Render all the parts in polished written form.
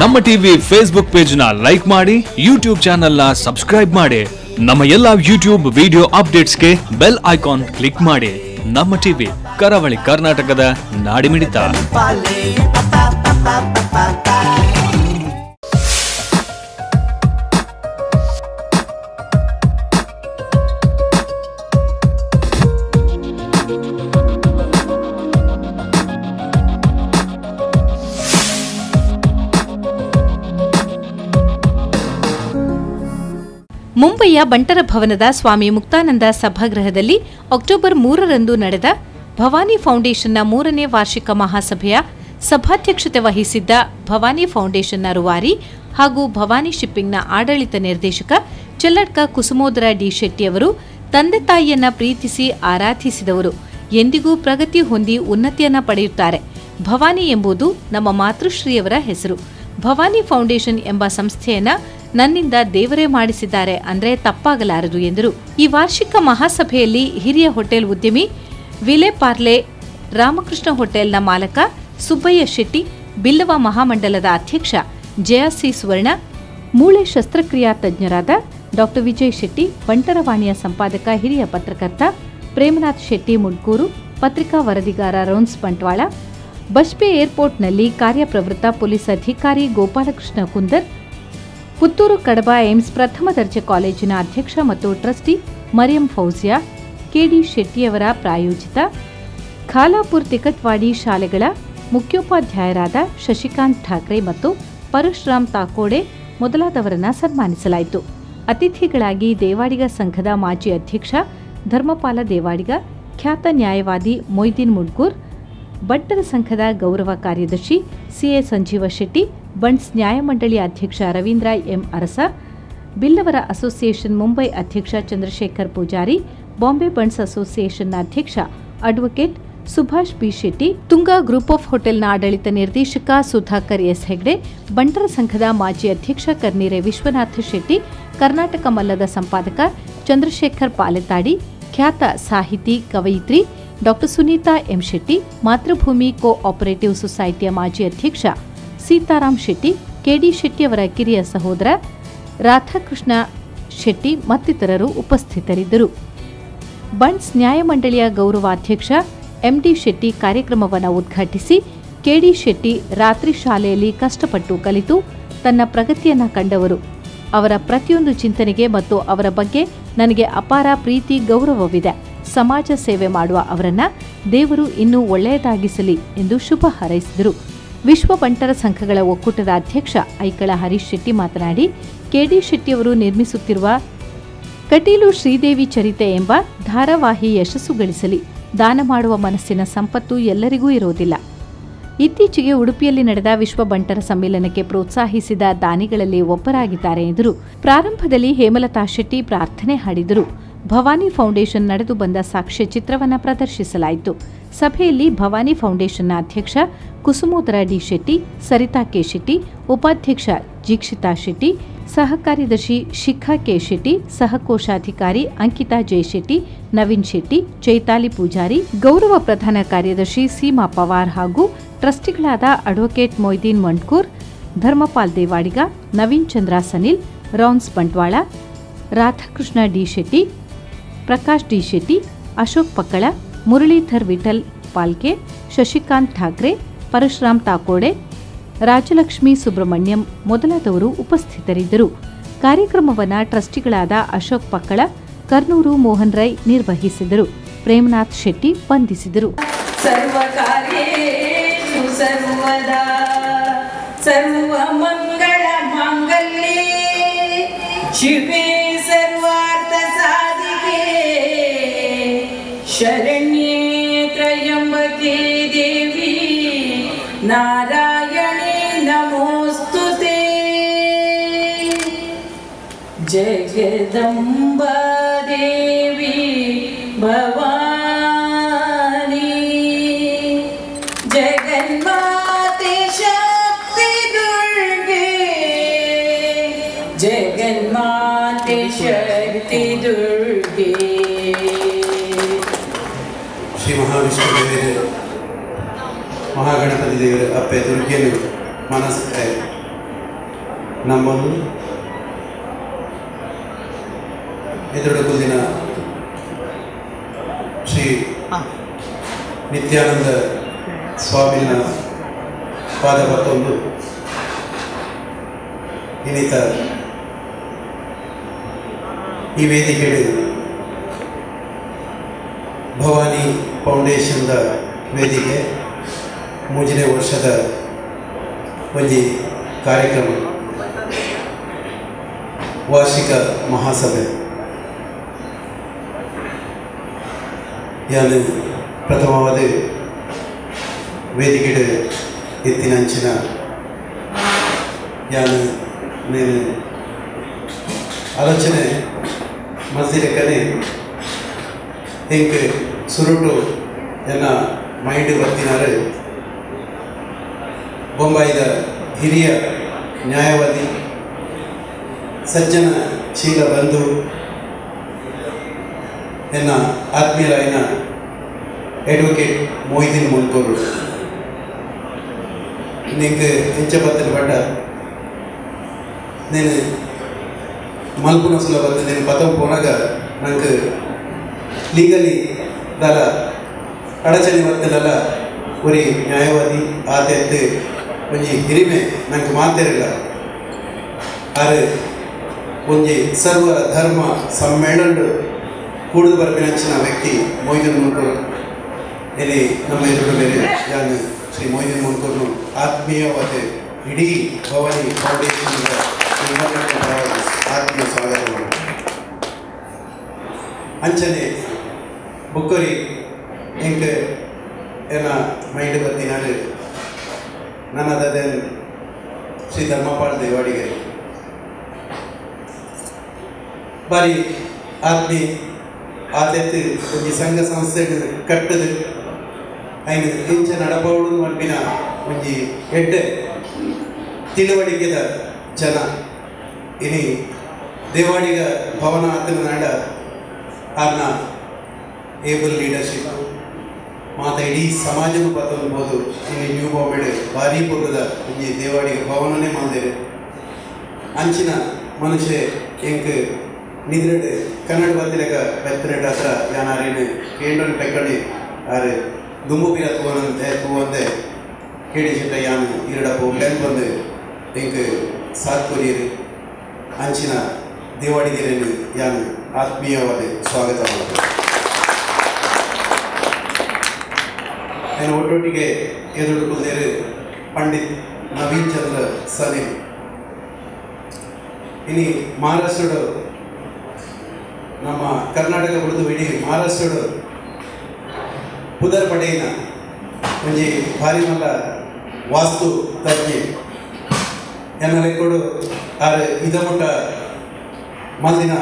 ನಮ್ಮ TV Facebook page ನ like ಮಾಡಿ, ಯೂಟ್ಯೂಬ್ ಚಾನೆಲ್ ನ ಸಬ್ಸ್ಕ್ರೈಬ್ ಮಾಡಿ. ನಮ್ಮ ಎಲ್ಲಾ ಯೂಟ್ಯೂಬ್ ವಿಡಿಯೋ ಅಪ್ಡೇಟ್ಸ್ಗೆ ಬೆಲ್ ಐಕಾನ್ ಕ್ಲಿಕ್ ಮಾಡಿ. ನಮ್ಮ ಟಿವಿ ಕರಾವಳಿ ಕರ್ನಾಟಕದ ನಾಡಿಮಿಡಿತ. ಮುಂಬಯಿಯ ಬಂಟರ ಭವನದ ಸ್ವಾಮಿ ಮುಕ್ತಾನಂದ ಸಭಾಗೃಹದಲ್ಲಿ ಅಕ್ಟೋಬರ್ 3ರಂದು ನಡೆದ ಭವಾನಿ ಫೌಂಡೇಶನ್ನ 3ನೇ ವಾರ್ಷಿಕ ಮಹಾಸಭೆಯ ಸಭಾಧ್ಯಕ್ಷತೆ ವಹಿಸಿದ್ದ ಭವಾನಿ ಫೌಂಡೇಶನ್ನ ರೂವಾರಿ ಹಾಗೂ ಭವಾನಿ ಶಿಪ್ಪಿಂಗ್ನ ಆಡಳಿತ ನಿರ್ದೇಶಕ ಚೆಲ್ಲಡ್ಕ ಕುಸುಮೋದರ ಡಿ ಶೆಟ್ಟಿಯವರು ತಂದೆ ತಾಯಿಯನ್ನ ಪ್ರೀತಿಸಿ ಆರಾಧಿಸಿದವರು ಎಂದಿಗೂ ಪ್ರಗತಿ ಹೊಂದಿ ಉನ್ನತಿಯನ್ನ ಪಡೆಯುತ್ತಾರೆ. ಭವಾನಿ ಎಂಬುದು ನಮ್ಮ ಮಾತೃಶ್ರೀಯವರ ಹೆಸರು. ಭವಾನಿ ಫೌಂಡೇಶನ್ ಎಂಬ ಸಂಸ್ಥೆಯನ್ನ ನನ್ನಿಂದ ದೇವರೇ ಮಾಡಿಸಿದ್ದಾರೆ ಅಂದ್ರೆ ತಪ್ಪಾಗಲಾರದು ಎಂದರು. ಈ ವಾರ್ಷಿಕ ಮಹಾಸಭೆಯಲ್ಲಿ ಹಿರಿಯ ಹೋಟೆಲ್ ಉದ್ಯಮಿ ವಿಲೆ ಪಾರ್ಲೆ, ರಾಮಕೃಷ್ಣ ಹೋಟೆಲ್ನ ಮಾಲಕ ಸುಬ್ಬಯ್ಯ ಶೆಟ್ಟಿ, ಬಿಲ್ಲವ ಮಹಾಮಂಡಲದ ಅಧ್ಯಕ್ಷ ಜಯಸಿ ಸುವರ್ಣ, ಮೂಳೆ ಶಸ್ತ್ರಕ್ರಿಯಾ ತಜ್ಞರಾದ ಡಾ ವಿಜಯ್ ಶೆಟ್ಟಿ, ಬಂಟರವಾಣಿಯ ಸಂಪಾದಕ ಹಿರಿಯ ಪತ್ರಕರ್ತ ಪ್ರೇಮನಾಥ್ ಶೆಟ್ಟಿ ಮುಡ್ಕೂರು, ಪತ್ರಿಕಾ ವರದಿಗಾರ ರೌನ್ಸ್ ಬಂಟ್ವಾಳ, ಬಜ್ಪೆ ಏರ್ಪೋರ್ಟ್ನಲ್ಲಿ ಕಾರ್ಯಪ್ರವೃತ್ತ ಪೊಲೀಸ್ ಅಧಿಕಾರಿ ಗೋಪಾಲಕೃಷ್ಣ ಕುಂದರ್, ಪುತ್ತೂರು ಕಡಬ ಏಮ್ಸ್ ಪ್ರಥಮ ದರ್ಜೆ ಕಾಲೇಜಿನ ಅಧ್ಯಕ್ಷ ಮತ್ತು ಟ್ರಸ್ಟಿ ಮರಿಯಂ ಫೌಜಿಯಾ, ಕೆಡಿ ಶೆಟ್ಟಿಯವರ ಪ್ರಾಯೋಜಿತ ಖಾಲಾಪುರ್ ತಿಕಟ್ವಾಡಿ ಶಾಲೆಗಳ ಮುಖ್ಯೋಪಾಧ್ಯಾಯರಾದ ಶಶಿಕಾಂತ್ ಠಾಕ್ರೆ ಮತ್ತು ಪರಶುರಾಮ್ ತಾಕೋಡೆ ಮೊದಲಾದವರನ್ನ ಸನ್ಮಾನಿಸಲಾಯಿತು. ಅತಿಥಿಗಳಾಗಿ ದೇವಾಡಿಗ ಸಂಘದ ಮಾಜಿ ಅಧ್ಯಕ್ಷ ಧರ್ಮಪಾಲ ದೇವಾಡಿಗ, ಖ್ಯಾತ ನ್ಯಾಯವಾದಿ ಮೊಯ್ದೀನ್ ಮುಡ್ಗೂರ್, ಬಂಟರ ಸಂಘದ ಗೌರವ ಕಾರ್ಯದರ್ಶಿ ಸಿಎ ಸಂಜೀವ ಶೆಟ್ಟಿ, ಬಂಟ್ಸ್ ನ್ಯಾಯಮಂಡಳಿ ಅಧ್ಯಕ್ಷ ರವೀಂದ್ರ ಎಂ ಅರಸ, ಬಿಲ್ಲವರ ಅಸೋಸಿಯೇಷನ್ ಮುಂಬೈ ಅಧ್ಯಕ್ಷ ಚಂದ್ರಶೇಖರ್ ಪೂಜಾರಿ, ಬಾಂಬೆ ಬಂಟ್ಸ್ ಅಸೋಸಿಯೇಷನ್ನ ಅಧ್ಯಕ್ಷ advocate Subhash B Shetty, Tunga group of ಹೋಟೆಲ್ನ ಆಡಳಿತ ನಿರ್ದೇಶಕ ಸುಧಾಕರ್ ಎಸ್ ಹೆಗ್ಡೆ, ಬಂಟರ ಸಂಘದ ಮಾಜಿ ಅಧ್ಯಕ್ಷ ಕರ್ನೀರೆ ವಿಶ್ವನಾಥ ಶೆಟ್ಟಿ, ಕರ್ನಾಟಕ ಮಲ್ಲದ ಸಂಪಾದಕ ಚಂದ್ರಶೇಖರ್ ಪಾಲೆತಾಡಿ, ಖ್ಯಾತ ಸಾಹಿತಿ ಕವಯಿತ್ರಿ ಡಾ Sunita M Shetty, Matrubhumi cooperative ಸೊಸೈಟಿಯ ಮಾಜಿ ಅಧ್ಯಕ್ಷ ಸೀತಾರಾಮ್ ಶೆಟ್ಟಿ, ಕೆಡಿ ಶೆಟ್ಟಿಯವರ ಕಿರಿಯ ಸಹೋದರ ರಾಧಾಕೃಷ್ಣ ಶೆಟ್ಟಿ ಮತ್ತಿತರರು ಉಪಸ್ಥಿತರಿದ್ದರು. ಬಂಟ್ಸ್ ನ್ಯಾಯಮಂಡಳಿಯ ಗೌರವಾಧ್ಯಕ್ಷ ಎಂಡಿ ಶೆಟ್ಟಿ ಕಾರ್ಯಕ್ರಮವನ್ನು ಉದ್ಘಾಟಿಸಿ, ಕೆಡಿ ಶೆಟ್ಟಿ ರಾತ್ರಿ ಶಾಲೆಯಲ್ಲಿ ಕಷ್ಟಪಟ್ಟು ಕಲಿತು ತನ್ನ ಪ್ರಗತಿಯನ್ನ ಕಂಡವರು. ಅವರ ಪ್ರತಿಯೊಂದು ಚಿಂತನೆಗೆ ಮತ್ತು ಅವರ ಬಗ್ಗೆ ನನಗೆ ಅಪಾರ ಪ್ರೀತಿ ಗೌರವವಿದೆ. ಸಮಾಜ ಸೇವೆ ಮಾಡುವ ಅವರನ್ನ ದೇವರು ಇನ್ನೂ ಒಳ್ಳೆಯದಾಗಿಸಲಿ ಎಂದು ಶುಭ ಹಾರೈಸಿದರು. ವಿಶ್ವ ಬಂಟರ ಸಂಘಗಳ ಒಕ್ಕೂಟದ ಅಧ್ಯಕ್ಷ ಐಕಳ ಹರೀಶ್ ಶೆಟ್ಟಿ ಮಾತನಾಡಿ, ಕೆಡಿ ಶೆಟ್ಟಿಯವರು ನಿರ್ಮಿಸುತ್ತಿರುವ ಕಟೀಲು ಶ್ರೀದೇವಿ ಚರಿತೆ ಎಂಬ ಧಾರಾವಾಹಿ ಯಶಸ್ಸು ಗಳಿಸಲಿ. ದಾನ ಮಾಡುವ ಮನಸ್ಸಿನ ಸಂಪತ್ತು ಎಲ್ಲರಿಗೂ ಇರೋದಿಲ್ಲ. ಇತ್ತೀಚೆಗೆ ಉಡುಪಿಯಲ್ಲಿ ನಡೆದ ವಿಶ್ವ ಬಂಟರ ಸಮ್ಮೇಳನಕ್ಕೆ ಪ್ರೋತ್ಸಾಹಿಸಿದ ದಾನಿಗಳಲ್ಲಿ ಒಬ್ಬರಾಗಿದ್ದಾರೆ ಎಂದರು. ಪ್ರಾರಂಭದಲ್ಲಿ ಹೇಮಲತಾ ಶೆಟ್ಟಿ ಪ್ರಾರ್ಥನೆ ಹಾಡಿದರು. ಭವಾನಿ ಫೌಂಡೇಶನ್ ನಡೆದು ಬಂದ ಸಾಕ್ಷ್ಯ ಚಿತ್ರವನ್ನು ಪ್ರದರ್ಶಿಸಲಾಯಿತು. ಸಭೆಯಲ್ಲಿ ಭವಾನಿ ಫೌಂಡೇಶನ್ನ ಅಧ್ಯಕ್ಷ ಕುಸುಮೋದರ ಡಿ ಶೆಟ್ಟಿ, ಸರಿತಾ ಕೆ ಶೆಟ್ಟಿ, ಉಪಾಧ್ಯಕ್ಷ ದೀಕ್ಷಿತಾ ಶೆಟ್ಟಿ, ಸಹ ಕಾರ್ಯದರ್ಶಿ ಶಿಖಾ ಕೆ ಶೆಟ್ಟಿ, ಸಹಕೋಶಾಧಿಕಾರಿ ಅಂಕಿತಾ ಜೆ ಶೆಟ್ಟಿ, ನವೀನ್ ಶೆಟ್ಟಿ, ಚೈತಾಲಿ ಪೂಜಾರಿ, ಗೌರವ ಪ್ರಧಾನ ಕಾರ್ಯದರ್ಶಿ ಸೀಮಾ ಪವಾರ್ ಹಾಗೂ ಟ್ರಸ್ಟಿಗಳಾದ ಅಡ್ವೊಕೇಟ್ ಮೊಯ್ದೀನ್ ಮಂಡ್ಕೂರ್, ಧರ್ಮಪಾಲ್ ದೇವಾಡಿಗ, ನವೀನ್ ಚಂದ್ರ ಸನಿಲ್, ರೌನ್ಸ್ ಬಂಟ್ವಾಳ, ರಾಧಾಕೃಷ್ಣ ಡಿ ಶೆಟ್ಟಿ, ಪ್ರಕಾಶ್ ಡಿ ಶೆಟ್ಟಿ, ಅಶೋಕ್ ಪಕ್ಕಳ, ಮುರಳೀಧರ್ ವಿಠಲ್ ಪಾಲ್ಕೆ, ಶಶಿಕಾಂತ್ ಠಾಕ್ರೆ, ಪರಶುರಾಮ್ ತಾಕೋಡೆ, ರಾಜಲಕ್ಷ್ಮಿ ಸುಬ್ರಹ್ಮಣ್ಯಂ ಮೊದಲಾದವರು ಉಪಸ್ಥಿತರಿದ್ದರು. ಕಾರ್ಯಕ್ರಮವನ್ನು ಟ್ರಸ್ಟಿಗಳಾದ ಅಶೋಕ್ ಪಕ್ಕಳ, ಕರ್ನೂರು ಮೋಹನ್ ರೈ ನಿರ್ವಹಿಸಿದರು. ಪ್ರೇಮನಾಥ್ ಶೆಟ್ಟಿ ವಂದಿಸಿದರು. ಶರಣ್ಯೇ ತ್ರಯಂಬಕೆ ದೇವಿ ನಾರಾಯಣೇ ನಮೋಸ್ತುತೇ. ಜಗದಂಬಾ ದೇವಿ ಭವಾನಿ, ಜಗನ್ಮಾತೆ ಶಕ್ತಿ ದುರ್ಗೆ, ಜಗನ್ಮಾತೆ ಶಕ್ತಿ ದುರ್ಗೆ. ಶ್ರೀ ಮಹಾವಿಷ್ಣು ದೇವರು, ಮಹಾಗಣಪತಿ ದೇವರು, ಅಪ್ಪೆ ದುರ್ಗೆಯರು ಮನಸ್ಸೆ ನಮ್ಮದು ಎದುರು ಕುಂದಿನ ಶ್ರೀ ನಿತ್ಯಾನಂದ ಸ್ವಾಮಿನ ಪಾದ ಮತ್ತೊಂದು ಇನ್ನಿತ ಈ ವೇದಿಕೆ ಭವಾನಿ ಫೌಂಡೇಶನ್ದ ವೇದಿಕೆ ಮೂಜನೇ ವರ್ಷದ ಒಂದು ಕಾರ್ಯಕ್ರಮ ವಾರ್ಷಿಕ ಮಹಾಸಭೆ ಯಾನು ಪ್ರಥಮವಾದ ವೇದಿಕೆ ಎತ್ತಿನಂಚಿನ ಯಾನು నేను ಆಲೋಚನೆ ಮಸ್ತಿಲೆಕ್ಕನೆ ಹೆಂಗೆ ಸುರುಟು ಎನ್ನ ಮೈಂಡ್ ಬರ್ತಿನಾರೆ ಬೊಂಬಾಯಿದ ಹಿರಿಯ ನ್ಯಾಯವಾದಿ ಸಜ್ಜನ ಶೀಲ ಬಂಧು ಎನ್ನ ಆತ್ಮೀಯರಾಯಿನ ಅಡ್ವೊಕೇಟ್ ಮೊಯ್ದೀನ್ ಮುನ್ಕೂರು ನಿಂಗೆ ಹೆಂಚಪತ್ತಿನ ಪಟ್ಟ నేను మల్పునసులో వద్ద నేను పదం పోనగా నాకు లీగలీ దాల ಅಡಚಣೆ ವರ್ತದಲ್ಲ ಒರಿ ನ್ಯಾಯವಾದಿ ಆತ ಒಂಜಿ ಹಿರಿಮೆ ನಂಗೆ ಮಾತಿರಲ್ಲ ಆದ್ರೆ ಒಂಜಿ ಸರ್ವ ಧರ್ಮ ಸಮ್ಮೇಳನ ಕೂಡಿದು ಬರ್ಪಿನಂಚಿನ ವ್ಯಕ್ತಿ ಮೊಯ್ದೀನ್ ಮುನ್ಕೂರು ಇಲ್ಲಿ ನಮ್ಮ ಎದುರು ಬೇರೆ ಯಾನು ಶ್ರೀ ಮೊಯ್ದೀನ್ ಮುನ್ಕೂರ್ನು ಆತ್ಮೀಯವಾದ ಇಡೀ ಭವಾನಿ ಫೌಂಡೇಶನ್ ಆತ್ಮೀಯ ಸ್ವಾಗತ ಅಂಚನೆ ಬುಕ್ಕರಿ ಹೆಂಗೆ ಏನ ಮೈಂಡ್ ಬರ್ತೀನಿ ನನ್ನದೇ ಶ್ರೀ ಧರ್ಮಪಾಲ್ ದೇವಾಡಿಗೆ ಬಾರಿ ಆತ್ಮೀಯ ಆತೈತಿ ಒಂದು ಸಂಘ ಸಂಸ್ಥೆ ಕಟ್ಟದು ಐನ ಇಂಚ ನಡಪವಡು ಮಲ್ಪಿನ ಒಂದು ಎಡ್ಡೆ ತಿಳುವಳಿಕೆದ ಜನ ಇನಿ ದೇವಾಡಿಗ ಭವನ ಆತನ ನಾಡ ಆರ್ನ ಏಬಲ್ ಲೀಡರ್ಶಿಪ್ ಮಾತ ಇಡೀ ಸಮಾಜನೂ ಪತ್ತೊಂಬೋದು ಇಲ್ಲಿ ನ್ಯೂ ಬಾಂಬೆಡ್ ಭಾರಿ ಪೂರ್ವದ ಒಂಜಿ ದೇವಾಡಿಗ ಭವನನೇ ಮಾದೇರು ಅಂಚಿನ ಮನುಷ್ಯ ಎಂಕ್ ನಿದ್ರೆಡ್ ಕನ್ನಡ ಬತ್ತಿಲೆಗ ಬೆತ್ತನೆಡ್ ಹತ್ರ ಯಾನಾರೇನು ಕೇಂದ್ರ ಪೆಕ್ಕಡಿ ಆರು ದುಂಬು ಬೀರ ತೂವಂದೆ ಕೇಳಿಸಿಟ್ಟ ಯಾನು ಇರಡಪ್ಪು ಬೆನ್ ಬಂದು ಎಂಕ್ ಸಾಥ್ ಕೊರಿಯರು ಅಂಚಿನ ದೇವಾಡಿಗೆರೆಯನ್ನು ಯಾನು ಆತ್ಮೀಯವಾದ ಸ್ವಾಗತ ಮಾಡಿದೆ ನಾನು ಒಟ್ಟೊಟ್ಟಿಗೆ ಎದುರುಕೊಂಡರು ಪಂಡಿತ್ ನವೀನ್ ಚಂದ್ರ ಸಲೀಂ ಇನಿ ಮಹಾರಾಷ್ಟ್ರಡು ನಮ್ಮ ಕರ್ನಾಟಕ ಬಿಡಿದು ಇಡೀ ಮಹಾರಾಷ್ಟ್ರಡು ಪುದರ್ ಪಡೆಯಿನ ಒಂಜಿ ಭಾರಿ ಮಲ್ಲ ವಾಸ್ತು ತಜ್ಞೆ ಎನ್ನಲೆಕ್ಕೋಡು ಆರು ಇದಮುಟ್ಟ ಮಂದಿನ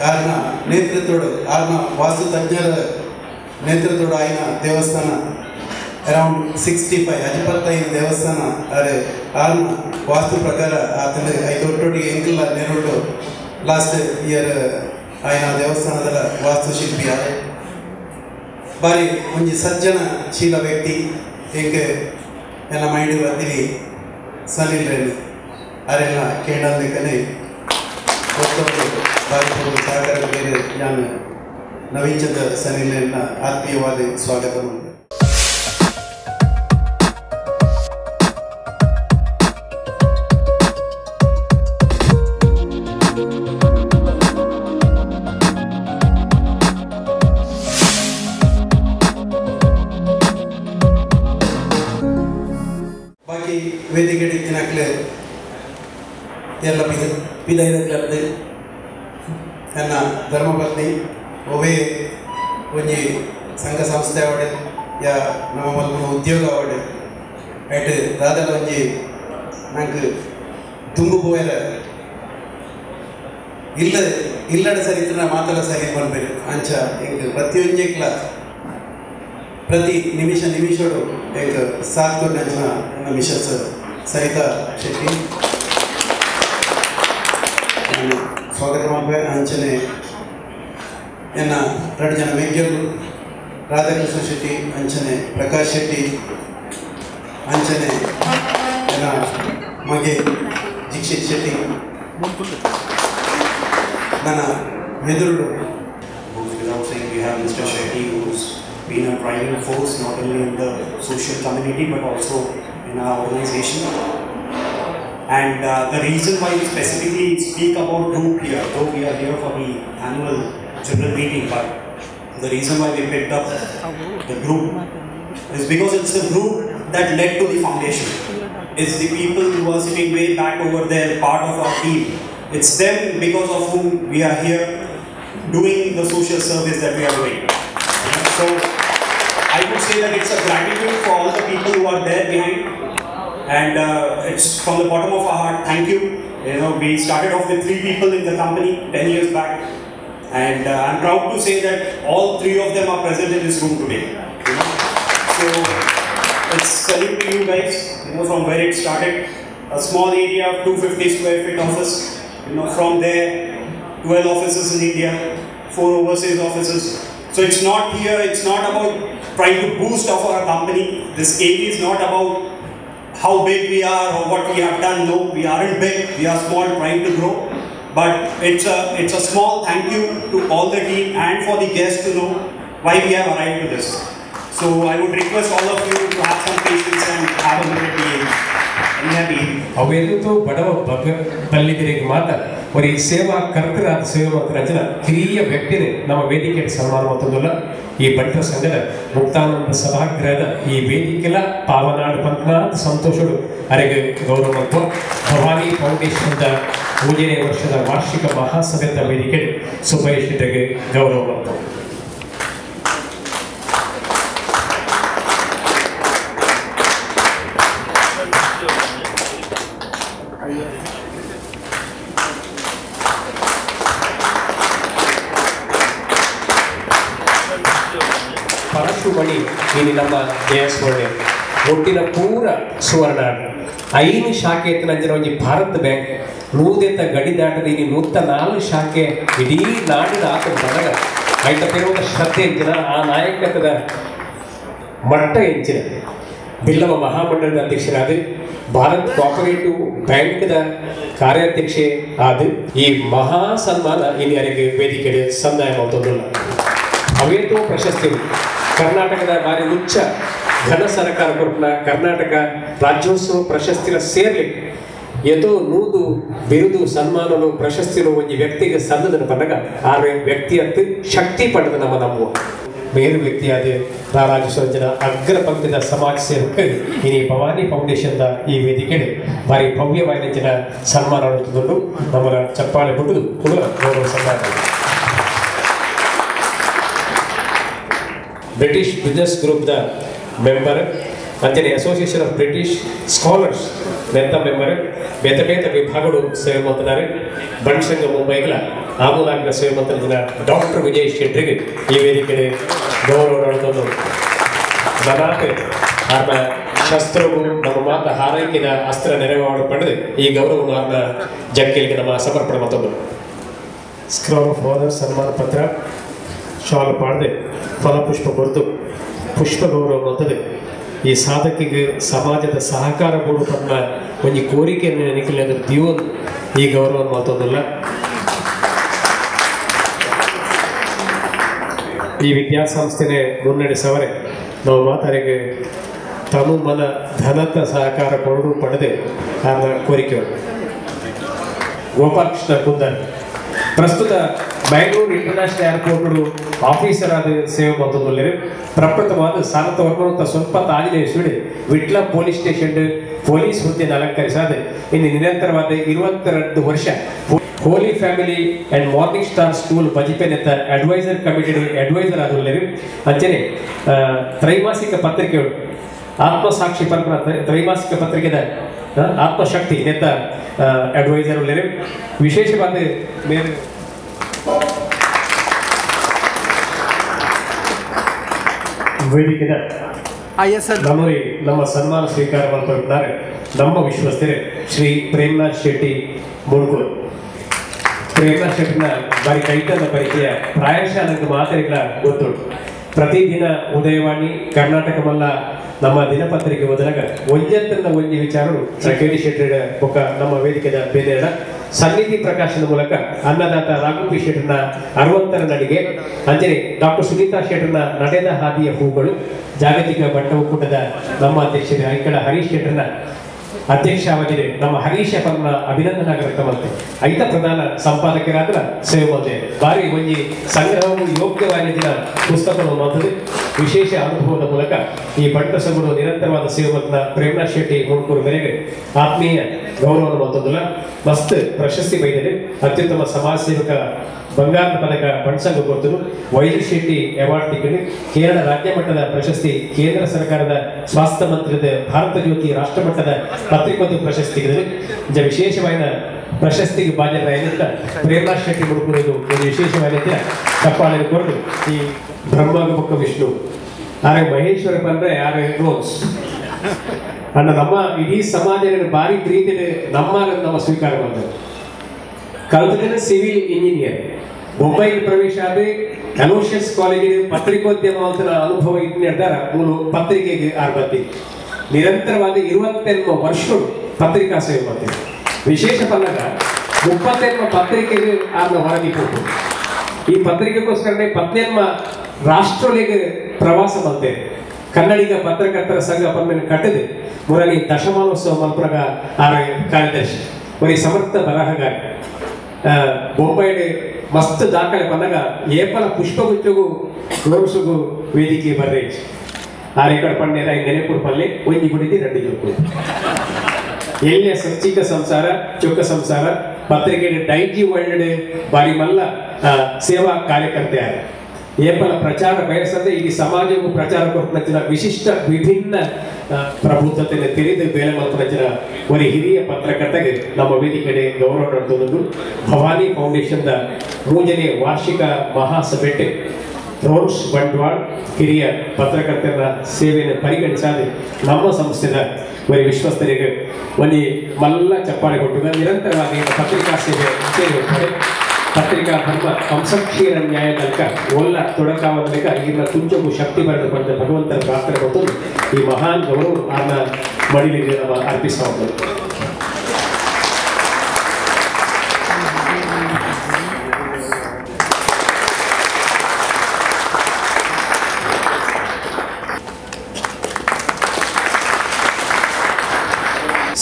ಕಾರಣ ನೇತೃತ್ವಡು ಆರ್ನ ವಾಸ್ತು ತಜ್ಞರ ನೇತೃತ್ವಡು ಆಯ್ನ ದೇವಸ್ಥಾನ ಅರೌಂಡ್ 65 ದೇವಸ್ಥಾನ ಆರು ಆರ್ನ ವಾಸ್ತು ಪ್ರಕಾರ ಆತನ ಒಟ್ಟೊಟ್ಟಿಗೆ ಎಂಕಲ್ಲ ನೆರಳು ಲಾಸ್ಟ್ ಇಯರ್ ಆಯ್ನ ದೇವಸ್ಥಾನದ ವಾಸ್ತುಶಿಲ್ಪಿ ಆದ ಬಾರಿ ಒಂಜಿ ಸಜ್ಜನಶೀಲ ವ್ಯಕ್ತಿ ಏಕೆ ಎಲ್ಲ ಮೈಂಡ್ ಬರ್ತೀನಿ ಸಲೀಲ್ ರೆಡ್ಡಿ ಅರೆಲ್ಲ ಕೇಳಬೇಕನೇ ಒತ್ತೊಂದು ಬಾರಿ ಸಹಕಾರ ಬೇರೆ ನಾನು ನವೀನ್ ಚಂದ್ರ ಸಲೀಲ್ನ ಆತ್ಮೀಯವಾದ ಸ್ವಾಗತ ಮಾಡಿದೆ ಬಾಕಿ ವೇದಿಕೆ ಇತ್ತಿನಕ್ಲೆ ಎಲ್ಲ ಪಿಲೈದ ಕ್ಲಬ್ದು ನನ್ನ ಧರ್ಮಪತ್ನಿ ಒವೇ ಒಂಜಿ ಸಂಘ ಸಂಸ್ಥೆ ಅವಡೆ ಯಾ ನಮ್ಮ ಮಲ್ಪನ ಉದ್ಯೋಗ ಅವಡೆ ಐಟ್ ದಾದಲ ಒಂಜಿ ನಂಗೆ ತುಂಬು ಪೋಯರ ಇಲ್ಲಡ ಸರಿತ್ರ ಮಾತಲ ಸರಿ ಬರ್ಬೇಕು ಅಂಚ ಹಿಂಗೆ ಪ್ರತಿಯೊಂಜೆಕ್ಲ ಪ್ರತಿ ನಿಮಿಷಡು ಹಿಂಗೆ ಸಾಕು ನನ್ನ ಮಿಷಸ್ ಸರಿತಾ ಶೆಟ್ಟಿ ಸ್ವಾಗತ ಮಾಡಬೇಕು ಅಂಚನೆ ಎನ್ನ 2 ಜನ ಮೇಕೆರು ರಾಧಾಕೃಷ್ಣ ಶೆಟ್ಟಿ ಅಂಚನೆ ಪ್ರಕಾಶ್ ಶೆಟ್ಟಿ ಅಂಚನೆ ಎನ್ನ ಮಗೆ ದೀಕ್ಷಿತ್ ಶೆಟ್ಟಿ ನನ್ನ ಮೆದುಳು. Without saying, we have Mr. Shetty, who's been a driving force not only in the social community but also in our organization. And the reason why we specifically speak about group here, though we are here for the annual general meeting, but the reason why we picked up the group is because it's the group that led to the foundation. It's the people who are sitting way back over there, part of our team. It's them because of whom we are here doing the social service that we are doing. So I would say that it's a gratitude for all the people who are there behind, and it's from the bottom of our heart. Thank you. We started off with 3 people in the company 10 years back, and I'm proud to say that all 3 of them are present in this room today. So it's salute to you guys. From where it started, a small area of 250 square feet office. From there, 12 offices in India, 4 overseas offices. So it's not here, it's not about trying to boost off our company. This game is not about how big we are or what we have done. No, we aren't big, we are small, trying to grow. But it's a small thank you to all the team and for the guests to know why we have arrived to this. So I would request all of you to have some patience and have a minute being happy. ಅವೆಲ್ಲೂ ಬಡವ ಬಲ್ಲಿದರಿಗೆ ಮಾತ್ರ और ಈ ಸೇವಾ ಕರ್ತರಾದ ಸೇವೆ ಮಾಡ್ತಾರೆ ಹಿರಿಯ ವ್ಯಕ್ತಿನೇ ನಮ್ಮ ವೇದಿಕೆಗೆ ಸನ್ಮಾನ ಮಾಡ್ತದಲ್ಲ. ಈ ಬಂಟರ ಸಂಘದ ಮುಕ್ತಾನಂದ ಸಭಾಗೃಹದ ಈ ವೇದಿಕೆಲ ಪಾವನಾಡು ಪಂಥನಾಥ ಸಂತೋಷಗಳು ಅರೆಗೆ ಗೌರವ ಮತ್ತು ಭವಾನಿ ಫೌಂಡೇಶನ್ದ 3ನೇ ವರ್ಷದ ವಾರ್ಷಿಕ ಮಹಾಸಭೆಯ ವೇದಿಕೆ ಸುಭಾಷಿತಗೆ ಗೌರವ ಮತ್ತು ಪರಶುಮಣಿ ini ನಮ್ಮ ದೇಶವೊಳಗೆ ಒಟ್ಟಿನ ಪೂರ ಸುವರ್ಣ 5 ಶಾಖೆ ಎತ್ತನಂಜಿನ ಒಂದು ಭಾರತ ಬ್ಯಾಂಕ್ 100 ಗಡಿ ದಾಟದ ಇಲ್ಲಿ 104 ಶಾಖೆ ಇಡೀ ನಾಡಿನ ಆತ ಬಡಗ ಆಯ್ತ ಪೇರುವ ಶ್ರದ್ಧೆ ಎಂಚಿನ ಆ ನಾಯಕತ್ವದ ಮಟ್ಟ ಎಂಚಿನ ಬಿಲ್ಲವ ಮಹಾಮಂಡಲದ ಅಧ್ಯಕ್ಷರಾದ ಭಾರತ್ ಕೋಆಪರೇಟಿವ್ ಬ್ಯಾಂಕ್ದ ಕಾರ್ಯಾಧ್ಯಕ್ಷೆ ಆದ ಈ ಮಹಾ ಸನ್ಮಾನ ಇಲ್ಲಿ ಯಾರಿಗೆ ವೇದಿಕೆಗೆ ಸಂದಾಯ ಮಾಡ್ತದಲ್ಲ. ಅವೇತೋ ಪ್ರಶಸ್ತಿ ಕರ್ನಾಟಕದ ಬಾರಿ ಮುಚ್ಚ ಘನ ಸರ್ಕಾರ ಕೊರಪನ ಕರ್ನಾಟಕ ರಾಜ್ಯೋತ್ಸವ ಪ್ರಶಸ್ತಿನ ಸೇರ್ಲಿಕ್ಕೆ ಎದೋ ನೂದು ಬಿರುದು ಸನ್ಮಾನನು ಪ್ರಶಸ್ತಿನ ಒಂದು ವ್ಯಕ್ತಿಗೆ ಸಂದದನ ಬಂದಾಗ ಆ ವ್ಯಕ್ತಿಯತ್ತು ಶಕ್ತಿ ಪಡೆದ ನಮ್ಮ ಬೇರೆ ವ್ಯಕ್ತಿಯಾದ ರಾರಾಜ ಸಂಜನ ಅಗ್ರ ಪಂಕ್ತಿದ ಸಮಾಜ ಸೇವಕರು ಇನಿ ಭವಾನಿ ಫೌಂಡೇಶನ್ದ ಈ ವೇದಿಕೆಗೆ ಭಾರಿ ಭವ್ಯವಾದ ಸನ್ಮಾನ ಮಾಡುತ್ತಿದ್ದು ನಮ್ಮ ಚಪ್ಪಾಳೆ ಬಿಡುದು ಕೂಡ ಗೌರವ ಸನ್ಮಾನ. ಬ್ರಿಟಿಷ್ ಬಿಸ್ನೆಸ್ ಗ್ರೂಪ್ದ ಮೆಂಬರ್ ಅಂಜನೆ ಅಸೋಸಿಯೇಷನ್ ಆಫ್ ಬ್ರಿಟಿಷ್ ಸ್ಕಾಲರ್ಸ್ ನೆತ್ತ ಮೆಂಬರ್ ಬೇತೆ ಬೇತೆ ವಿಭಾಗಗಳು ಸೇವೆ ಮಾಡ್ತಿದ್ದಾರೆ. ಬಣ್ಸಂಗ ಮುಂಬೈಗಳ ಆಮೂಲಾಗ್ನ ಸೇವೆ ಮಾಡ್ತಿದ್ದ ಡಾಕ್ಟರ್ ವಿಜಯ್ ಶೆಟ್ಟಿಗೆ ಈ ವೇದಿಕೆಗೆ ಗೌರವ ನಡೆದು ನನಾತೆ ಆತ ಶಸ್ತ್ರಗಳು ನಮ್ಮ ಮಾತ ಹಾರೈಕೆದ ಅಸ್ತ್ರ ನೆರವು ಪಡೆದು ಈ ಗೌರವವನ್ನು ಆತ ಜಗ್ಗೇಲಿಗೆ ನಮ್ಮ ಸಮರ್ಪಣೆ ಮತ್ತೊಂದು ಸ್ಕ್ರಾಲ್ ಆಫ್ ಆನರ್ ಸನ್ಮಾನ ಪತ್ರ ಶಾಲು ಪಾಡದೆ ಫಲಪುಷ್ಪ ಕೊರತು ಪುಷ್ಪ ಗೌರವ ಅಂತದೆ ಈ ಸಾಧಕಿಗೆ ಸಮಾಜದ ಸಹಕಾರ ಕೊಡುವ ಒಂದು ಕೋರಿಕೆಯನ್ನು ನೆನಕಲಿ ಅದರ ದೀವನ್ ಈ ಗೌರವವನ್ನು ಮಾತೋದಿಲ್ಲ. ಈ ವಿದ್ಯಾಸಂಸ್ಥೆನೇ ಮುನ್ನಡೆಸವರೆ ನಾವು ಮಾತಾರಿಗೆ ತನು ಮನ ಧನದ ಸಹಕಾರ ಕೊಡಲು ಪಡೆದೆ ಆದ ಕೋರಿಕೆ. ಗೋಪಾಲಕೃಷ್ಣ ಕುಂದರ್ ಪ್ರಸ್ತುತ ಬೆಂಗಳೂರು ಇಂಟರ್ನ್ಯಾಷನಲ್ ಏರ್ಪೋರ್ಟ್ಗಳು ಆಫೀಸರ್ ಆದ ಸೇವೆ ಮಾಡ್ತದಲ್ಲೇ ಪ್ರಪ್ರಥಮವಾದ ಸಾಲತ ವರ್ಗವಂತ ಸ್ವಲ್ಪ ತಾಜಿಲೇಶ್ವರಿ ವಿಟ್ಲ ಪೊಲೀಸ್ ಸ್ಟೇಷನ್ ಪೊಲೀಸ್ ಹುದ್ದೆಯನ್ನು ಅಲಂಕರಿಸಾದ ಇನ್ನು ನಿರಂತರವಾದ 22 ವರ್ಷ holy family and morning star school ಬಜಿಪೆನೆತ್ತ ಅಡ್ವೈಸರ್ ಕಮಿಟಿ ಅಡ್ವೈಸರ್ ಆದಲ್ಲೇ ಅಂಚನೆ ತ್ರೈಮಾಸಿಕ ಪತ್ರಿಕೆಗಳು ಆತ್ಮಸಾಕ್ಷಿ ಪರಪರ ತ್ರೈಮಾಸಿಕ ಪತ್ರಿಕೆದ ಆತ್ಮಶಕ್ತಿ ನೆತ್ತ ಅಡ್ವೈಸರ್ ಉಳ್ಳೇ ವಿಶೇಷವಾದ ಬೇರೆ ವೇದಿಕೆದ ನಮ್ಮ ಸನ್ಮಾನ ಸ್ವೀಕಾರ ಮಾಡ್ತಿದ್ದಾರೆ ನಮ್ಮ ವಿಶ್ವಸ್ತರೇ ಶ್ರೀ ಪ್ರೇಮನಾಥ್ ಶೆಟ್ಟಿ ಮುಳ್ಕೂರು. ಪ್ರೇಮನಾಥ್ ಶೆಟ್ಟಿನ ಬಾರಿ ಕೈತನ ಪರಿಚಯ ಪ್ರಾಯಶಃ ನನಗೆ ಮಾತಾಡಿಗಳ ಗೊತ್ತುಂಟು. ಪ್ರತಿದಿನ ಉದಯವಾಣಿ ಕರ್ನಾಟಕ ಮಲ್ಲ ನಮ್ಮ ದಿನಪತ್ರಿಕೆ ಓದಿದಾಗ ಒಂಜಂತನ ಒಂಜಿ ವಿಚಾರಗಳು ಕೆ.ಡಿ. ಶೆಟ್ಟರ್ ಬೊಕ್ಕ ನಮ್ಮ ವೇದಿಕೆದ ಬೇರೆಡ ಸನ್ನಿಧಿ ಪ್ರಕಾಶನದ ಮೂಲಕ ಅನ್ನದಾತ ರಾಘು ಪಿ. ಶೆಟ್ಟರ್ನ 60ರ ನಡಿಗೆ ಅಂಜನೆ ಡಾಕ್ಟರ್ ಸುನೀತಾ ಶೆಟ್ಟರ್ನ ನಡೆದ ಹಾದಿಯ ಹೂಗಳು ಜಾಗತಿಕ ಬಟ್ಟ ಒಕ್ಕೂಟದ ನಮ್ಮ ಅಧ್ಯಕ್ಷರು ಐಕಳ ಹರೀಶ್ ಶೆಟ್ಟರ್ನ ಅಧ್ಯಕ್ಷವಾಗಿದೆ ನಮ್ಮ ಹರೀಶ ಪರ್ನ ಅಭಿನಂದನಾ ಗ್ರಂಥ ಮತ್ತೆ ಐತ ಪ್ರಧಾನ ಸಂಪಾದಕರಾದ ಸೇವೆ ಬಂದೆ ಬಾರಿ ಒಂಜಿ ಸಂಗ್ರಹವು ಯೋಗ್ಯವಾದ ದಿನ ಪುಸ್ತಕವನ್ನು ನೋಡಿದ್ರೆ ವಿಶೇಷ ಅನುಭವದ ಮೂಲಕ ಈ ಬಣ್ಣ ಸಂಘಗಳು ನಿರಂತರವಾದ ಸೇವಕನ ಪ್ರೇಮನಾಥ್ ಶೆಟ್ಟಿ ಮುಡ್ಕೂರು ಮೇರೆಗೆ ಆತ್ಮೀಯ ಗೌರವವನ್ನು ಹೊಂದೋದಿಲ್ಲ ಮಸ್ತ್ ಪ್ರಶಸ್ತಿ ಬೈದರೆ ಅತ್ಯುತ್ತಮ ಸಮಾಜ ಸೇವಕ ಬಂಗಾರದ ಪದಕ ಬಣ್ಸಂಗ ಕೊಟ್ಟರು ವೈದ್ಯ ಶೆಟ್ಟಿ ಅವಾರ್ಡ್ ತಿಕ್ಕಡಿ ಕೇರಳ ರಾಜ್ಯ ಮಟ್ಟದ ಪ್ರಶಸ್ತಿ ಕೇಂದ್ರ ಸರ್ಕಾರದ ಸ್ವಾಸ್ಥ್ಯ ಮಂತ್ರಿದ ಭಾರತ ಜ್ಯೋತಿ ರಾಷ್ಟ್ರ ಮಟ್ಟದ ಪತ್ರಿಕೋದ್ಯ ಪ್ರಶಸ್ತಿ ವಿಶೇಷವಾದ ಪ್ರಶಸ್ತಿಗೆ ಬಾಧ್ಯರಾಗಿದ್ದ ಪ್ರೇಮನಾಥ್ ಶೆಟ್ಟಿ ಮುಡುಕುವುದು ಒಂದು ವಿಶೇಷವಾದ ಚಪ್ಪಾಳೆ ಕೊಟ್ಟು ಈ ಬ್ರಹ್ಮಗುಪ್ತ ವಿಷ್ಣು ಆರೆ ಮಹೇಶ್ವರ ಬಂದ್ರೆ ಯಾರು ರೋಸ್ ಅಣ್ಣ ನಮ್ಮ ಇಡೀ ಸಮಾಜದ ಭಾರಿ ಪ್ರೀತಿ ನಮ್ಮ ಸ್ವೀಕಾರ ಮಾಡ್ತಾರೆ ಕಲ್ತಿನ ಸಿವಿಲ್ ಇಂಜಿನಿಯರ್ ಮುಂಬೈಗೆ ಪ್ರವೇಶ ಆದ್ರೆ ಅಲೋಷಿಯಸ್ ಕಾಲೇಜಿಗೆ ಪತ್ರಿಕೋದ್ಯಮ ಅಂತ ಅನುಭವ ಇಟ್ಟು ನಿರ್ಧಾರ ಮೂರು ಪತ್ರಿಕೆಗೆ ಆರ್ಬತ್ತಿ ನಿರಂತರವಾದ 28 ವರ್ಷಗಳು ಪತ್ರಿಕಾ ಸೇವೆ ಮಾಡ್ತೀವಿ ವಿಶೇಷ ಪಲ್ಲಗ 30 ಪತ್ರಿಕೆಗೆ ಆದ ಹೊರಗೆ ಕೊಟ್ಟು ಈ ಪತ್ರಿಕೆಗೋಸ್ಕರನೇ 17 ರಾಷ್ಟ್ರಗಳಿಗೆ ಪ್ರವಾಸ ಮಾಡ್ತೇವೆ ಕನ್ನಡಿಗ ಪತ್ರಕರ್ತರ ಸಂಘ ಪನ್ಮೇಲೆ ಕಟ್ಟದೆ ಮೂರನೇ ದಶಮಾನೋತ್ಸವ ಮಲ್ಪುರಗ ಆರ ಕಾರ್ಯದರ್ಶಿ ಬರೀ ಸಮರ್ಥ ಬರಹಗಾರ ಬೊಂಬೈಡೆ ಮಸ್ತ್ ದಾಖಲೆ ಬಂದಾಗ ಏಪಲ ಪುಷ್ಪಗುಚ್ಚಗೂ ರೋಡ್ಸುಗೂ ವೇದಿಕೆ ಬರ್ರೆ ಆರೇಕಡೆ ಪಂಡ್ಯರ ನೆನೆಪುರ್ ಪಲ್ಲೆ ಒಂಜಿ ಗುಡಿದಿ ರೆಡ್ಡಿ ಜೋಕು ಎಲ್ಲಿಯ ಚಿಕ್ಕ ಸಂಸಾರ ಚೊಕ್ಕ ಸಂಸಾರ ಪತ್ರಿಕೆ ಡೈಜಿ ವರ್ಲ್ಡ್ ಬಾರಿ ಮಲ್ಲ ಸೇವಾ ಕಾರ್ಯಕರ್ತೆ ಆಗ ಏಪಲ ಪ್ರಚಾರ ಬಯಸದೆ ಈ ಸಮಾಜಕ್ಕೂ ಪ್ರಚಾರ ಕೊಟ್ಟಿನ ವಿಶಿಷ್ಟ ವಿಭಿನ್ನ ಪ್ರಭುತ್ವತೆಯನ್ನು ತಿಳಿದು ಬೇಲೆ ಮಲ್ಪನಚಿನ ಒಂದು ಹಿರಿಯ ಪತ್ರಕರ್ತೆಗೆ ನಮ್ಮ ವೇದಿಕೆ ಗೌರವ ನಡೆದುವುದು ಭವಾನಿ ಫೌಂಡೇಶನ್ದ 3ನೇ ವಾರ್ಷಿಕ ಮಹಾಸಭೆಗೆ ರೋಡ್ಸ್ ಬಂಟ್ವಾಳ ಹಿರಿಯ ಪತ್ರಕರ್ತರ ಸೇವೆಯನ್ನು ಪರಿಗಣಿಸಾದೆ ನಮ್ಮ ಸಂಸ್ಥೆದ ಒಂದು ವಿಶ್ವಸ್ತರಿಗೆ ಒಂದು ಮಲ್ಲ ಚಪ್ಪಾಳೆ ಕೊಟ್ಟು ನಿರಂತರವಾಗಿ ಪತ್ರಿಕಾ ಸೇವೆ ಪತ್ರಿಕಾ ಧರ್ಮ ಕಂಸಕ್ಷೀರ ನ್ಯಾಯ ತನಕ ಒಲ್ಲ ತೊಡಕಾವದಕ ಈಗಿನ ತುಂಚಕ್ಕೂ ಶಕ್ತಿ ಬರೆದು ಬಂದ ಭಗವಂತನ ಪ್ರಾರ್ಥನೆ ಕೊಟ್ಟು ಈ ಮಹಾನ್ ಗೌರವ ಆರ್ನ ಮಡಿಲಿಗೆ ನಾವು ಅರ್ಪಿಸಬಹುದು.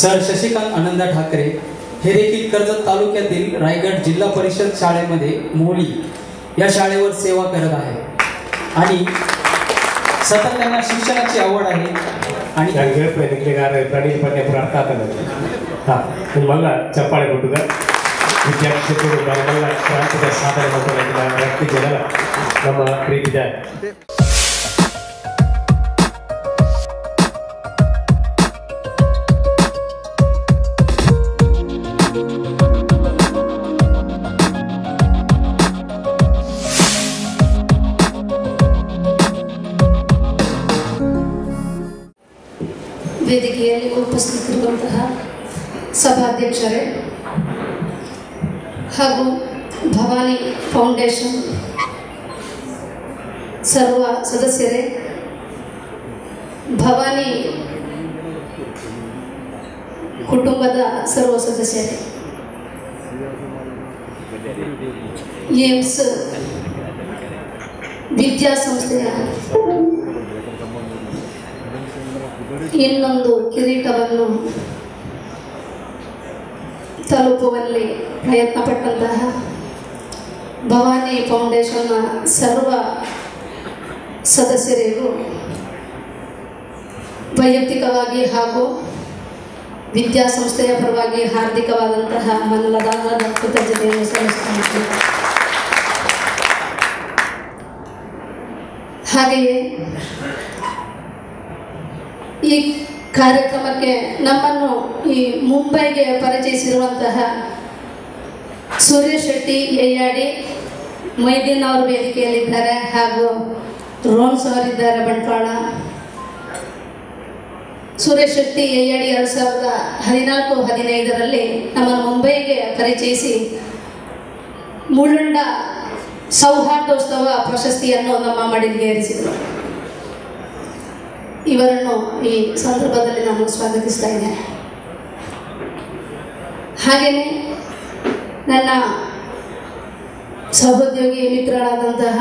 सर शशिकांत आनंदा ठाकरे हे देखील कर्जत तालुक्यातील रायगड जिल्हा परिषद शाळेमध्ये मोली या शाळेवर सेवा करत आहे आणि सतत त्यांना शिक्षणाची आवड आहे आणि ಪ್ರಣೀಲ್ ಪನ್ಯಪುರ ಅರ್ಥ ಆಗ್ತದೆ ಮಲ್ಲ ಚಪ್ಪಾಳೆ ಕೊಟ್ಟುಗ ವಿದ್ಯಾರ್ಥಿಗಳು ಮಲ್ಲ ಕ್ರಾಂತಿಯ ಸಾಧನೆ ಮಾಡುವ ವ್ಯಕ್ತಿ ಜನರ ನಮ್ಮ ಪ್ರೀತಿದ ವೇದಿಕೆಯಲ್ಲಿ ಉಪಸ್ಥಿತರಿರುವಂತಹ ಸಭಾಧ್ಯಕ್ಷರೇ ಹಾಗೂ ಭವಾನಿ ಫೌಂಡೇಶನ್ ಸರ್ವ ಸದಸ್ಯರೇ, ಭವಾನಿ ಕುಟುಂಬದ ಸರ್ವ ಸದಸ್ಯರೇ, ಏಮ್ಸ್ ವಿದ್ಯಾಸಂಸ್ಥೆಯ ಇನ್ನೊಂದು ಕಿರೀಟವನ್ನು ತಲುಪುವಲ್ಲಿ ಪ್ರಯತ್ನಪಟ್ಟಂತಹ ಭವಾನಿ ಫೌಂಡೇಶನ್ನ ಸರ್ವ ಸದಸ್ಯರಿಗೂ ವೈಯಕ್ತಿಕವಾಗಿ ಹಾಗೂ ವಿದ್ಯಾಸಂಸ್ಥೆಯ ಪರವಾಗಿ ಹಾರ್ದಿಕವಾದಂತಹ ಮನದಾಳದ ಕೃತಜ್ಞತೆಯನ್ನು ಸಲ್ಲಿಸುತ್ತೇನೆ. ಹಾಗೆಯೇ ಈ ಕಾರ್ಯಕ್ರಮಕ್ಕೆ ನಮ್ಮನ್ನು ಈ ಮುಂಬೈಗೆ ಪರಿಚಯಿಸಿರುವಂತಹ ಸುರೇಶ್ ಶೆಟ್ಟಿ ಯಯ್ಯಾಡಿ, ಮೊಯ್ದೀನ್ ಅವರು ವೇದಿಕೆಯಲ್ಲಿದ್ದಾರೆ ಹಾಗೂ ರೋನ್ಸ್ ಅವರಿದ್ದಾರೆ ಬಂಟ್ವಾಳ. ಸುರೇಶ್ ಶೆಟ್ಟಿ ಯಯ್ಯಾಡಿ 2014-15ರಲ್ಲಿ ನಮ್ಮನ್ನು ಮುಂಬೈಗೆ ಪರಿಚಯಿಸಿ ಮುಳ್ಳುಂಡ ಸೌಹಾರ್ದೋತ್ಸವ ಪ್ರಶಸ್ತಿಯನ್ನು ನಮ್ಮ ಮಡಿಲಿಗೆ ಏರಿಸಿದರು. ಇವರನ್ನು ಈ ಸಂದರ್ಭದಲ್ಲಿ ನಾನು ಸ್ವಾಗತಿಸ್ತಾ ಇದ್ದೇನೆ. ಹಾಗೆಯೇ ನನ್ನ ಸಹೋದ್ಯೋಗಿ ಮಿತ್ರರಾದಂತಹ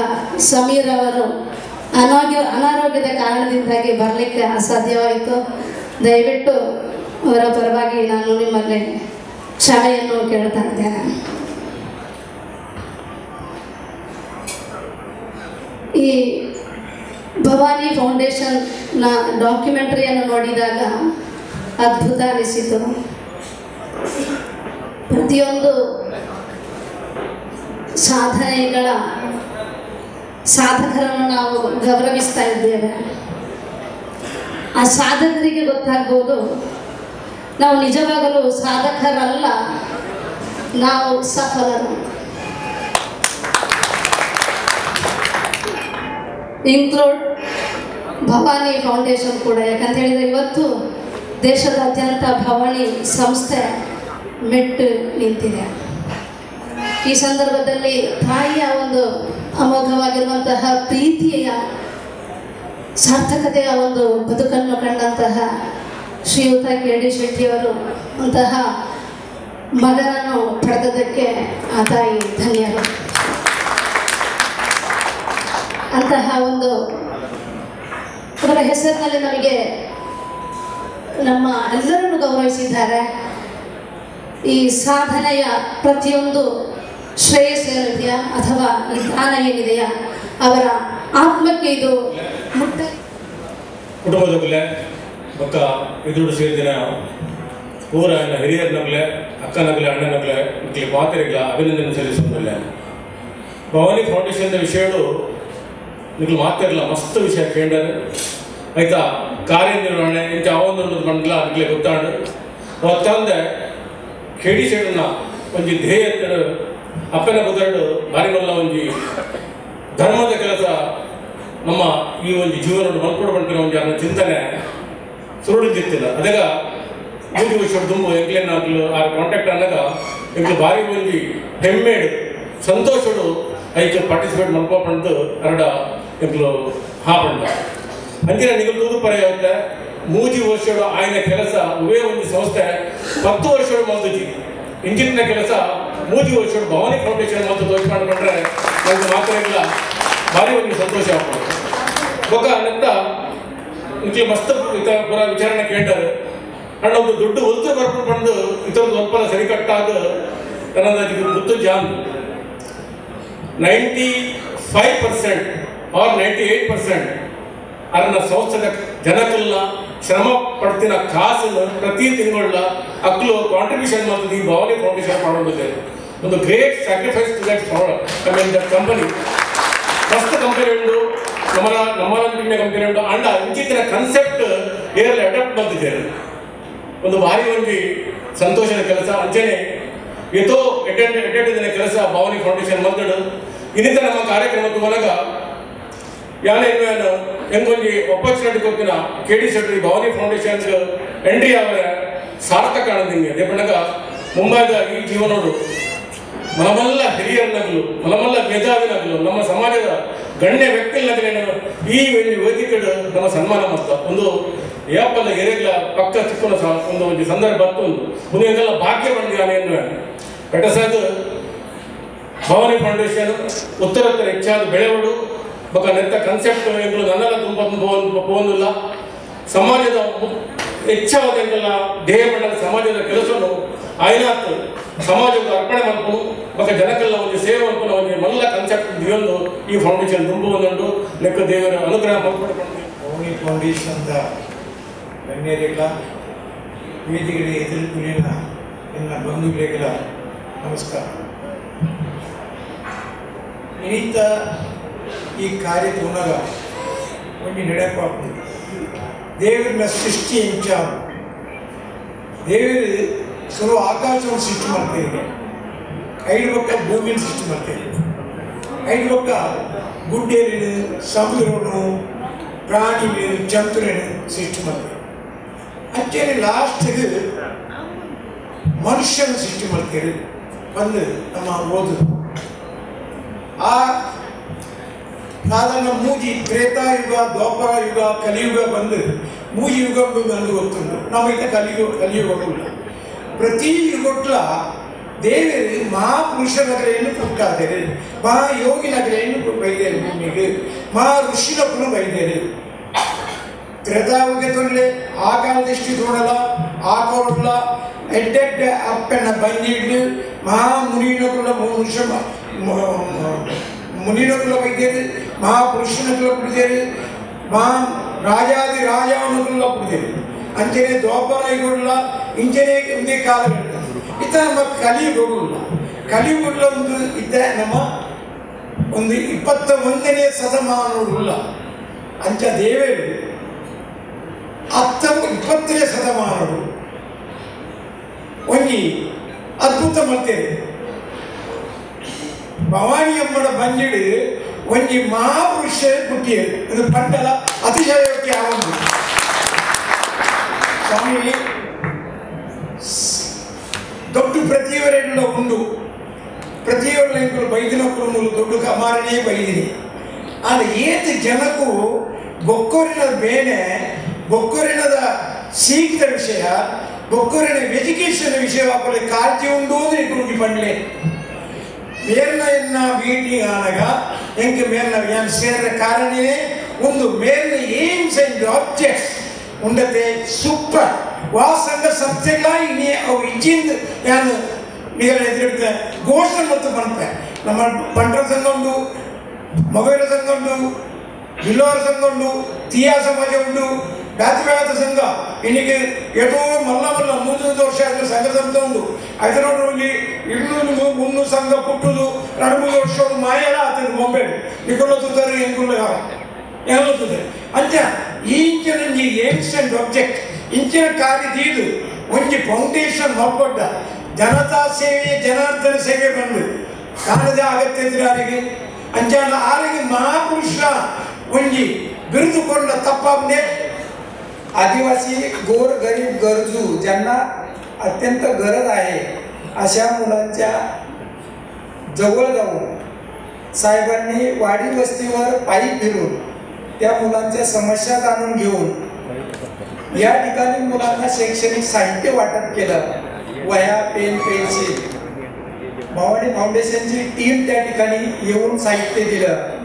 ಸಮೀರ್ ಅವರು ಅನಾರೋಗ್ಯದ ಕಾರಣದಿಂದಾಗಿ ಬರಲಿಕ್ಕೆ ಅಸಾಧ್ಯವಾಯಿತು. ದಯವಿಟ್ಟು ಅವರ ಪರವಾಗಿ ನಾನು ನಿಮ್ಮಲ್ಲಿ ಕ್ಷಮೆಯನ್ನು ಕೇಳ್ತಾ ಇದ್ದೇನೆ. ಈ ಭವಾನಿ ಫೌಂಡೇಶನ್ನ ಡಾಕ್ಯುಮೆಂಟರಿಯನ್ನು ನೋಡಿದಾಗ ಅದ್ಭುತ ಅನಿಸಿತು. ಪ್ರತಿಯೊಂದು ಸಾಧಕರನ್ನು ನಾವು ಗೌರವಿಸ್ತಾ ಇದ್ದೇವೆ. ಆ ಸಾಧಕರಿಗೆ ಗೊತ್ತಾಗ್ಬೋದು ನಾವು ನಿಜವಾಗಲೂ ಸಾಧಕರಲ್ಲ, ನಾವು ಸಫಲರು. ಇನ್ಕ್ಲೂಡ್ ಭವಾನಿ ಫೌಂಡೇಶನ್ ಕೂಡ. ಯಾಕಂತ ಹೇಳಿದರೆ ಇವತ್ತು ದೇಶದಾದ್ಯಂತ ಭವಾನಿ ಸಂಸ್ಥೆ ಮೆಟ್ಟು ನಿಂತಿದೆ. ಈ ಸಂದರ್ಭದಲ್ಲಿ ತಾಯಿಯ ಒಂದು ಅಮೋಘವಾಗಿರುವಂತಹ ಪ್ರೀತಿಯ ಸಾರ್ಥಕತೆಯ ಒಂದು ಬದುಕನ್ನು ಕಂಡಂತಹ ಶ್ರೀಯುತ KD ಶೆಟ್ಟಿಯವರು ಅಂತಹ ಮಗನನ್ನು ಪಡೆದದಕ್ಕೆ ಆ ತಾಯಿ ಧನ್ಯರು. ಅಂತಹ ಒಂದು ಅವರ ಹೆಸರಿನಲ್ಲಿ ನಮಗೆ ನಮ್ಮ ಎಲ್ಲರನ್ನು ಗೌರವಿಸಿದ್ದಾರೆ. ಈ ಸಾಧನೆಯ ಪ್ರತಿಯೊಂದು ಶ್ರೇಯಸ್ಸು ಏನಿದೆಯಾ ಅಥವಾ ಈ ದಾನ ಏನಿದೆಯಾ ಅವರ ಆತ್ಮಕ್ಕೆ ಇದು ಮುಟ್ಟ. ಕುಟುಂಬದಲ್ಲೇ ಒಕ್ಕ ಎದುರು ಸೇರಿದಿನ ಊರ ಹಿರಿಯರನಗಲೇ ಅಕ್ಕನಗಲೇ ಅಣ್ಣನಗಲೇ ಮಕ್ಕಳಿಗೆ ಮಾತರಿಗಳ ಅಭಿನಂದನೆ ಸಲ್ಲಿಸುವುದಿಲ್ಲ. ಭವಾನಿ ಫೌಂಡೇಶನ್ ವಿಷಯಗಳು ನಿಮಗೆ ಮಾತಿರಲ್ಲ, ಮಸ್ತ್ ವಿಷಯ ಕೇಳಿದರೆ ಆಯ್ತಾ. ಕಾರ್ಯನಿರ್ವಹಣೆ ಇಂಥ ಅವೊಂದೊಂದು ಮಂಡಲ ಅದಕ್ಕೆ ಗೊತ್ತಾಡು ಅವತ್ತಂದೆ KD ಶೆಟ್ಟನ ಒಂದು ಧ್ಯೇಯ ಅಪ್ಪನ ಬುದ್ಧರು ಭಾರಿ ಮಲ್ಲ ಒಂದು ಧರ್ಮದ ಕೆಲಸ ನಮ್ಮ ಈ ಒಂದು ಜೀವನ ಮಲ್ಕೊಡು ಬಂದಿರೋ ಒಂದು ಅನ್ನೋ ಚಿಂತನೆ ಸುರುಳಿದ್ದಿತ್ತಿಲ್ಲ. ಅದಾಗ 3 ವರ್ಷ ತುಂಬ ಎಂಕ್ಲೇನ್ ಆಗಲು ಆ ಕಾಂಟ್ಯಾಕ್ಟ್ ಅನ್ನೋಗ ಎಂಕ್ಲು ಭಾರಿ ಒಂದು ಹೆಮ್ಮೆಡು ಸಂತೋಷಡು ಐಕೆ ಪಾರ್ಟಿಸಿಪೇಟ್ ಮಾಡ್ಕೊಂಡು ಅರಡ ಎಂಕ್ಲು ಹಾಪಂಡ ಅಂತಿನ ನಿಗಲ್ ತೂದು ಪರ ಆಗುತ್ತೆ. 3 ವರ್ಷಗಳು ಆಯ್ನ ಕೆಲಸ ಉವೇ ಒಂದು ಸಂಸ್ಥೆ 10 ವರ್ಷಗಳು ಮಂದುಜಿ ಇಂಜಿನ ಕೆಲಸ 3 ವರ್ಷಗಳು ಭವಾನಿ ಫೌಂಡೇಶನ್ ಮತ್ತು ದೋಷ ಮಾಡಿಕೊಂಡ್ರೆ ನಮ್ಗೆ ಮಾತ್ರ ಇಲ್ಲ, ಭಾರಿ ಒಂದು ಸಂತೋಷ ಆಗ್ಬೋದು. ಬೊಕ್ಕ ಅನ್ನತ್ತ ಇಂಕ್ಲಿ ಮಸ್ತ್ ಪುರ ವಿಚಾರಣೆ ಕೇಳ್ತಾರೆ. ಅಣ್ಣ ಒಂದು ದೊಡ್ಡ ಹೊತ್ತು ಬರ್ಕೊಂಡು ಬಂದು ಇತರದ್ದು ಒಪ್ಪಲ ಸರಿಕಟ್ಟಾದ ನನ್ನ ಗೊತ್ತು ಜಾನ್ 95% ಆರ್ 98% ಅದನ್ನ ಸಂಸ್ಥೆದ ಜನಕ್ಕೆಲ್ಲ ಶ್ರಮ ಪಡ್ತಿನ ಕಾಸನ್ನು ಪ್ರತಿ ತಿಂಗಳ ಅಕ್ಲು ಕಾಂಟ್ರಿಬ್ಯೂಷನ್ ಮಾಡ್ತದೆ ಈ ಭವಾನಿ ಫೌಂಡೇಶನ್ ಮಾಡೋದಿದೆ. ಒಂದು great sacrifice to that that company. ಮಸ್ತ್ ಕಂಪನಿ ಉಂಟು, ನಮ್ಮ ಕಂಪನಿ ಉಂಟು. ಅಂಡ ಇಂಚಿನ ಕನ್ಸೆಪ್ಟ್ ಏರಲ್ಲಿ ಅಡಾಪ್ಟ್ ಬಂದಿದ್ದೇನೆ. ಒಂದು ಭಾರಿ ಒಂದು ಸಂತೋಷದ ಕೆಲಸ. ಅಂಚೆನೆ ಎಷ್ಟೋ ಎಡ್ಡೆಡ್ಡಿನ ಕೆಲಸ ಭವಾನಿ ಫೌಂಡೇಶನ್ ಮಂದಡು ಇನ್ನಿತ ನಮ್ಮ ಕಾರ್ಯಕ್ರಮದ ಒಳಗ ಯಾನೇನು ಹೆಂಗೊಂದು ಅಪರ್ಚುನಿಟಿ ಕೊಡ್ತೀನ KD Shetty Bhavani foundation entry ಅವರ ಸಾರ್ಥಕ ಕಾಣದಿಂಗೆ ಅದೇ ಬಣ್ಣಗ ಮುಂಬೈದ ಈ ಜೀವನೋಡು ಮನಮಲ್ಲ ಹಿರಿಯರ್ನಗಲು ಮನಮಲ್ಲ ಮೇಧಾವಿನಗಲು ನಮ್ಮ ಸಮಾಜದ ಗಣ್ಯ ವ್ಯಕ್ತಿಗಳೇನು ಈ ವೇದಿಕೆಗಳು ನಮ್ಮ ಸನ್ಮಾನ ಮಾಡ್ತ ಒಂದು ಯಾಪಲ್ಲ ಎರೆಗಳ ಪಕ್ಕ ಚಿಕ್ಕನ ಒಂದು ಸಂದರ್ಭ ಬರ್ತೊಂದು ಮುಂದೆಲ್ಲ ಭಾಗ್ಯ ಬಂದಿಯಾನೆ ಬೆಟಸಾದ ಭವಾನಿ ಫೌಂಡೇಶನ್ ಉತ್ತರೋತ್ತರ ಹೆಚ್ಚಾದ ಬೆಳೆವಡು ಬೊಕ್ಕ ನೆತ್ತ ಕನ್ಸೆಪ್ಟ್ ಎಂಗಳು ನನ್ನೆಲ್ಲ ತುಂಬ ಹೋಗಿಲ್ಲ. ಸಮಾಜದ ಹೆಚ್ಚಾದ ಎಂಗೆಲ್ಲ ಧ್ಯೇಯ ಮಂಡಲ ಸಮಾಜದ ಕೆಲಸವನ್ನು ಆಯ್ನಾತ್ ಸಮಾಜದ ಅರ್ಪಣೆ ಮಾಡ್ಕೊಂಡು ಬೊಕ್ಕ ಜನಕ್ಕೆಲ್ಲ ಒಂದು ಸೇವೆ ಮಾಡ್ಕೊಂಡು ಒಂದು ಮಲ್ಲ ಕನ್ಸೆಪ್ಟ್ ದಿಯೊಂದು ಈ ಫೌಂಡೇಶನ್ ತುಂಬ ಒಂದುಂಟು ಲೆಕ್ಕ ದೇವರ ಅನುಗ್ರಹ ಮಾಡ್ಕೊಂಡು ಭವಾನಿ ಫೌಂಡೇಶನ್ ಗಣ್ಯರಿಗಳ ವೇದಿಕೆಗೆ ಎದುರುಕುಲಿನ ಎಲ್ಲ ಬಂಧುಗಳಿಗೆಲ್ಲ ನಮಸ್ಕಾರ. ಇನ್ನಿತ ಈ ಕಾರ್ಯಕ್ರಮದ ಒಂದು ನಡೆಪಾಕು ದೇವರಿನ ಸೃಷ್ಟಿ ಎಂಚ ದೇವರು ಸುರು ಆಕಾಶವನ್ನು ಸೃಷ್ಟಿ ಮಾಡ್ತೇವೆ, 5 ಪಕ್ಕ ಭೂಮಿಯನ್ನು ಸೃಷ್ಟಿ ಮಾಡ್ತೇವೆ, 5 ಪಕ್ಕ ಗುಡ್ಡೇರಿನ ಸಮುದ್ರವನ್ನು ಪ್ರಾಣಿಗಳು ಜಂತುಗಳನ್ನು ಸೃಷ್ಟಿ ಮಾಡ್ತೇವೆ. ಅಂಚೆನೆ ಲಾಸ್ಟ್ಗೆ ಮನುಷ್ಯನ ಸೃಷ್ಟಿ ಮಾಡ್ತೇವೆ ಬಂದು ನಮ್ಮ ಓದು. ಆ ಸಾಧಾರಣ ಮೂಜಿ ತ್ರೇತಾಯುಗ ದ್ವಾಪರ ಯುಗ ಕಲಿಯುಗ ಬಂದು ಮೂಜಿ ಯುಗ ಬಂದು ಗೊತ್ತುಂಟು ನಮಗೆ ಕಲಿಯುಗ ಪ್ರತಿ ಯುಗಟ್ಲ ದೇವರು ಮಹಾಪುರುಷ ನಗರೆಯನ್ನು ಕೊಟ್ಟಾದರೆ ಮಹಾಯೋಗಿ ನಗರೆಯನ್ನು ಬೈದೇರು ಭೂಮಿಗೆ ಮಹಾ ಋಷಿನಕ್ಕೂ ಬೈದೇರು ತ್ರೇತಾಯುಗ ತೊಂದರೆ ಆ ಕಾಲದಷ್ಟು ನೋಡಲ್ಲ ಆ ಕೋರಲ್ಲ ಎಡ್ಡೆಡ್ಡ ಅಪ್ಪನ ಬಂದಿದ್ದು ಮಹಾ ಮುನಿನಕುಲ ಮನುಷ್ಯ ಮುನಿನಕುಲ ಬೈದೇರು ಮಹಾಪುರುಷನಕುಲ ಬಿಡಿದೇರು ಮಹಾ ರಾಜಾದಿ ರಾಜವನಕುಲ ಬಿಡಿದೇರು ಅಂಚನೆ ದ್ವಾಪರ ಯುಗಲ್ಲ ಇಂಚನೆ ಒಂದೇ ಕಾಲಗಳಿಲ್ಲ ಇತ್ತ ನಮ್ಮ ಕಲಿಯುಗಲ್ಲ ಒಂದು ಇದ್ದ ನಮ್ಮ ಒಂದು 21ನೇ ಶತಮಾನವುಳ್ಳ ಅಂಚ ದೇವರು 20ನೇ ಶತಮಾನವು ಒಂಜಿ ಅದ್ಭುತ ಮಾಡ್ತೇವೆ ಭವಾನಿ ಅಮ್ಮನ ಬಂಜಿಡು ಒಂಜಿ ಮಹಾಪುರುಷ ಹುಟ್ಟಿಯರು ಅದು ಪಂಡಲ ಅತಿಶಯೋಕ್ತಿ ಆವಂದು ಸ್ವಾಮಿ ದೊಡ್ಡ ಪ್ರತಿಯವರೆಲ್ಲ ಉಂಡು ಪ್ರತಿಯವರೆಲ್ಲ ಇಂಕಲು ಬೈದಿನಕ್ಕೂ ದೊಡ್ಡ ಕಮಾರನೇ ಬೈದಿನಿ ಆದರೆ ಏತು ಜನಕ್ಕೂ ಬೊಕ್ಕೊರಿನ ಬೇನೆ ಬೊಕ್ಕೊರಿನದ ಸೀಕ್ತ ವಿಷಯ ಬೊಕ್ಕೊರಿನ ಎಜುಕೇಷನ್ ವಿಷಯ ಅಪ್ಪಲೆ ಕಾಳಜಿ ಉಂಡು ಅಂದ್ರೆ ಇಟ್ಟು ಪಂಡ್ಲೆ ಮೇರ್ನ ಎನ್ನ ಮೀಟಿಂಗ್ ಆನಾಗ ಎಂಗೆ ಮೇರ್ನ ಏನು ಸೇರಿದ ಕಾರಣವೇ ಒಂದು ಮೇರ್ನ ಏಮ್ಸ್ ಅಂಡ್ ಆಬ್ಜೆಕ್ಟ್ಸ್ ಉಂಡತೆ ಸೂಪರ್ ವಾಸಂಗ ಸಂಸ್ಥೆಗಳ ಇನ್ನೇ ಅವು ಇಚ್ಚಿಂದ ಏನು ನೀವೆಲ್ಲ ಎದುರಿಡ್ತೆ ಘೋಷಣೆ ಮತ್ತು ಬಂತೆ ನಮ್ಮ ಬಂಡ್ರ ಸಂಘ ಉಂಡು ಮಗರ ಸಂಘ ಉಂಡು ಬಿಲ್ಲೋರ ಸಂಘ ಉಂಡು ತೀಯಾ ಸಮಾಜ ಉಂಡು ಬ್ಯಾತ ಸಂಘ ಇನ್ನಿಗೆ ಎಷ್ಟೋ ಮಲ್ಲ 300 ವರ್ಷ ಆದ್ರೆ ಸಂಘ ಸಂಸ್ಥೆ ಉಂಡು ಅದರಲ್ಲಿ 200-300 ಸಂಘ ಪುಟ್ಟುದು 2-3 ವರ್ಷ ಮಾಯಲ್ಲ ಆತನ ಮೊಬೈಲ್ ನಿಕೊಲ್ಲುತ್ತಾರೆ ಏನುತ್ತದೆ ಅಂಚ ಈ ಇಂಚಿನ ಏಮ್ಸ್ ಅಂಡ್ ಆಬ್ಜೆಕ್ಟ್ ಇಂಚಿನ ಕಾರ್ಯದೀದು ಒಂಜಿ ಫೌಂಡೇಶನ್ ಮಲ್ಪಡ್ಡ ಜನತಾ ಸೇವೆ ಜನಾರ್ದನ ಸೇವೆ ಬಂದು ಕಾಣದ ಅಗತ್ಯ ಇದ್ರೆ ಅವರಿಗೆ ಅಂಚಾನ ಆರಿಗೆ ಮಹಾಪುರುಷ ಒಂಜಿ ಬಿರುದುಕೊಂಡ तप्पावणे आदिवासी गोर गरीब गरजू ज्यांना अत्यंत गरज आहे अशा मुलांच्या जवळ जाऊन साहेबांनी वाडी वस्तीवर पायी फिरून त्या मुलांच्या समस्या जाणून घेऊन या ठिकाणी मुलांना शैक्षणिक साहित्य वाटप केलं वह्या पेन पेन्सिल भवानी फाउंडेशनची टीम त्या ठिकाणी येऊन साहित्य दिलं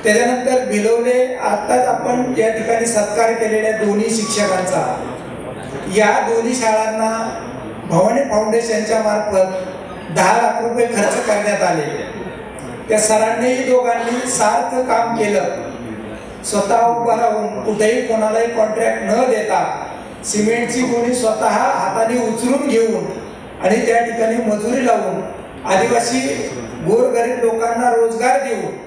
त्याच्यानंतर भिलवले आताच आपण या ठिकाणी सत्कार केलेल्या दोन्ही शिक्षकांचा या दोन्ही शाळांना भवानी फाउंडेशनच्या मार्फत 10 लाख रुपये खर्च करण्यात आले त्या सरांनी दोघांनी सार्थ काम केलं स्वतः उभा राहून कुठेही कोणालाही कॉन्ट्रॅक्ट न देता सिमेंटची गोणी स्वतः हाताने उचलून घेऊन आणि त्या ठिकाणी मजुरी लावून आदिवासी गोरगरीब लोकांना रोजगार देऊन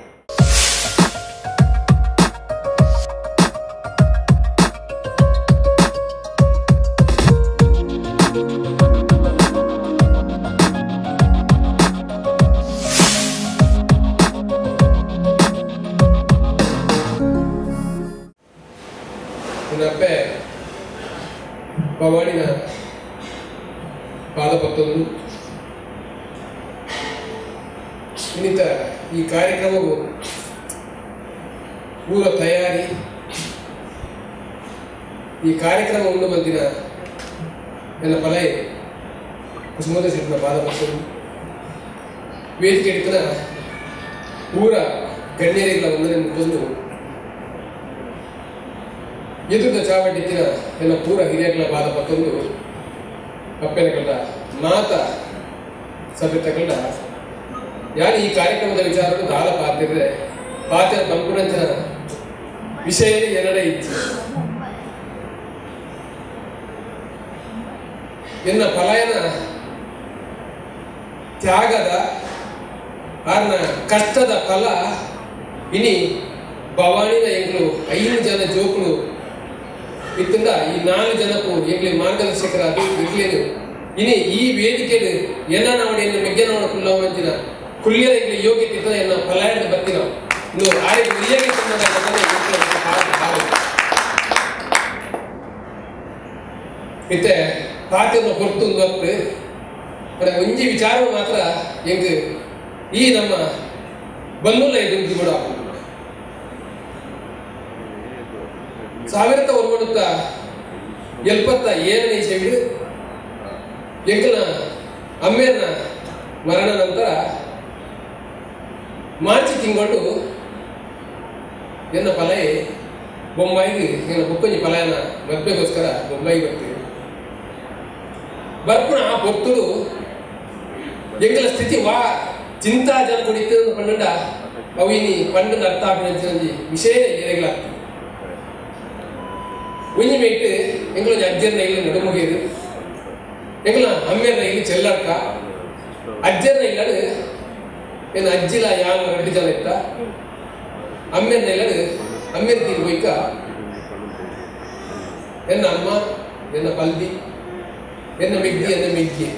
ಭವಾನಿನ ಪಾದಪತ್ತೊಂದು ಇನ್ನಿತ ಈ ಕಾರ್ಯಕ್ರಮವು ಪೂರ್ವ ತಯಾರಿ ಈ ಕಾರ್ಯಕ್ರಮ ಉಂಡು ಬಂದಿನ ನನ್ನ ಫಲೈ ಕುಸುಮದ ಶೆಟ್ಟಿನ ಪಾದಪತ್ತೊಂದು ವೇದಿಕೆ ಹಿಡಿತನ ಪೂರ ಗಣ್ಯರಿಗಳ ಒಂದನೇ ಮುಟ್ಟೊಂದು ಎದುರದ ಚಾವಡಿತ್ತಿನ ಎಲ್ಲ ಪೂರ ಹಿರಿಯಗಳ ಬಾದ ಪತ್ತೊಂದು ಅಪ್ಪೆನಗಳ ಮಾತ ಸಭೆ ತಗೊಂಡ ಯಾರು ಈ ಕಾರ್ಯಕ್ರಮದ ವಿಚಾರವನ್ನು ದಾಳ ಪಾತಿದ್ರೆ ಪಾತ್ರ ಪಂಪುರಂಚನ ವಿಷಯ ಎರಡೇ ಇತ್ತು ಎನ್ನ ಪಲಾಯನ ತ್ಯಾಗದ ಆರ್ನ ಕಷ್ಟದ ಫಲ ಇನಿ ಭವಾನಿನ ಎಂಗ್ಲು 5 ಜನ ಜೋಕುಲು ಇತ್ತಂದ ಈ 4 ಜನಕ್ಕೂ ಎಂಗ್ಲಿ ಮಾರ್ಗದರ್ಶಕರಾದ ಇರ್ಲೇನು ಇನಿ ಈ ವೇದಿಕೆಡು ಎನ್ನ ನಾವಡೆಯನ್ನು ಮೆಗ್ಗನವನ ಕುಲ್ಲವಂತಿನ ಕುಲ್ಯರ ಎಂಗ್ಲಿ ಯೋಗ್ಯತೆ ಇತ್ತದ ಎನ್ನ ಫಲಾಯದ ಬರ್ತಿನ ಇನ್ನು ಆರಿಗೆ ಉರಿಯಾಗಿ ತಂದ ಮತ್ತೆ ಪಾತ್ರನ ಹೊರತು ಮಕ್ಕಳು ಅದ ಒಂಜಿ ವಿಚಾರ ಮಾತ್ರ ಎಂಗ್ ಈ ನಮ್ಮ ಬಲ್ಲುಲ್ಲ ಇದು ಕೂಡ 1977ನೇ ಇಸವಿಡು ಎಂಕಲ್ನ ಅಮ್ಮೇರ್ನ ಮರಣ ನಂತರ ಮಾರ್ಚ್ ತಿಂಗಳು ಎನ್ನ ಪಲೈ ಬೊಂಬಾಯಿಗೆ ಏನ ಬುಕ್ಕೊಂಜಿ ಪಲಾಯನ ಮದ್ವೆಗೋಸ್ಕರ ಬೊಂಬಾಯಿಗೆ ಬರ್ತೀವಿ ಬರ್ಪುಣ ಪೊತ್ತುಡು ಎಂಕಲ ಸ್ಥಿತಿ ವಾ ಚಿಂತಾ ಜನ ಕುಡಿತು ಪಂಡ ಅವಿನಿ ಪಂಡ ಅರ್ಥ ಆಗಿ ವಿಷಯ ಏರೆಗಳಾಗ್ತದೆ ಒಂಜಿ ಮೇಟ್ ಎಂಗಳೊಂದು ಅಜ್ಜರ್ನ ಇಲ್ಲಿ ನಡುಮುಗಿಯದು ಎಂಗಳ ಅಮ್ಮೇರ್ನ ಇಲ್ಲಿ ಚೆಲ್ಲಕ್ಕ ಅಜ್ಜರ್ನ ಇಲ್ಲಡು ಏನು ಅಜ್ಜಿಲ ಯಾನ 2 ಜನ ಇತ್ತ ಅಮ್ಮೇರ್ನ ಇಲ್ಲಡು ಅಮ್ಮೇರ್ ತೀರು ಹೋಯ್ಕ ಎನ್ನ ಅಮ್ಮ ಎನ್ನ ಪಲ್ದಿ ಎನ್ನ ಮೆಗ್ಗಿ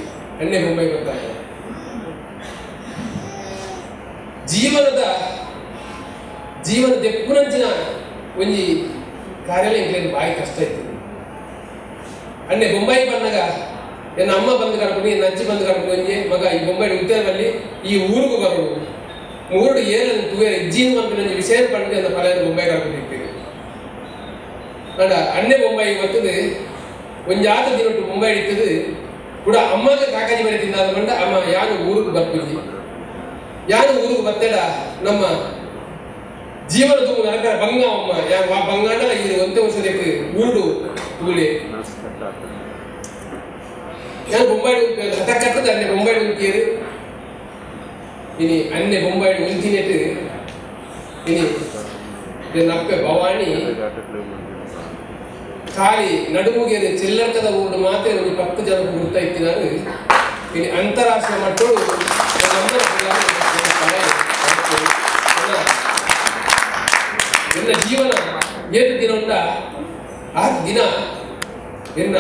ಎಣ್ಣೆ ಬೊಂಬೈ ಬರ್ತಾರೆ ಜೀವನದ ಎಪ್ಪುನಂಚಿನ ಒಂಜಿ ಕಾರ್ಯಾಲಯ ಇಂಕ್ಲೇನು ಬಾಯಿ ಕಷ್ಟ ಇತ್ತು ಅಣ್ಣೆ ಬೊಂಬಾಯಿ ಬಂದಾಗ ಎನ್ನ ಅಮ್ಮ ಬಂದು ಕರ್ಕೊಂಡು ಎನ್ನ ಅಜ್ಜಿ ಬಂದು ಕರ್ಕೊಂಡು ಒಂಜಿ ಮಗ ಈ ಬೊಂಬಾಯಿ ಉತ್ತರದಲ್ಲಿ ಈ ಊರಿಗೂ ಬರೋದು ಮೂರು ಏಳನ್ನು ತೂವೆ ಇಜ್ಜಿನ ಬಂದು ವಿಷಯ ಪಂಡು ಎನ್ನ ಪಲಾಯನ ಬೊಂಬಾಯಿ ಕರ್ಕೊಂಡು ಇರ್ತೀವಿ ಅಂಡ ಅಣ್ಣೆ ಬೊಂಬಾಯಿ ಬರ್ತದೆ ಒಂಜಾತ ದಿನಟ್ಟು ಬೊಂಬಾಯಿ ಇರ್ತದೆ ಕೂಡ ಅಮ್ಮಗೆ ಕಾಕಾಜಿ ಮನೆ ತಿಂದಾದ ಮಂಡ ಅಮ್ಮ ಯಾನು ಊರಿಗೆ ಬರ್ತೀವಿ ಯಾನು ಊರಿಗೆ ಬರ್ತೇಡ ನಮ್ಮ ಜೀವನ ತುಂಬ ನರಕರ ಬಂಗ ಅಮ್ಮ ಯಾರು ಆ ಬಂಗಾಂಡ ಇದು ಒಂದೇ ವರ್ಷದಕ್ಕೆ ಊರು ತೂಳೆ ಯಾರು ಬೊಂಬಾಯಿ ಹತ ಕಟ್ಟದ ಅನ್ನೆ ಬೊಂಬಾಯಿ ಉಂಟೇರು ಇನಿ ಅನ್ನೆ ಬೊಂಬಾಯಿ ಉಂಟಿನೇಟು ಇನಿ ನಪ್ಪೆ ಭವಾನಿ ಖಾಲಿ ನಡುಮುಗಿಯರು ಚಿಲ್ಲರ್ಕದ ಊರು ಮಾತ್ರ ಒಂದು 10 ಜನ ಗುರುತಾ ಇತ್ತಿನಾರು ಇನಿ ಅಂತಾರಾಷ್ಟ್ರೀಯ ಮಟ್ಟೋಡು ಎನ್ನ ಜೀವನ ಏತು ದಿನ ಉಂಟ ಆ ದಿನ ಎನ್ನ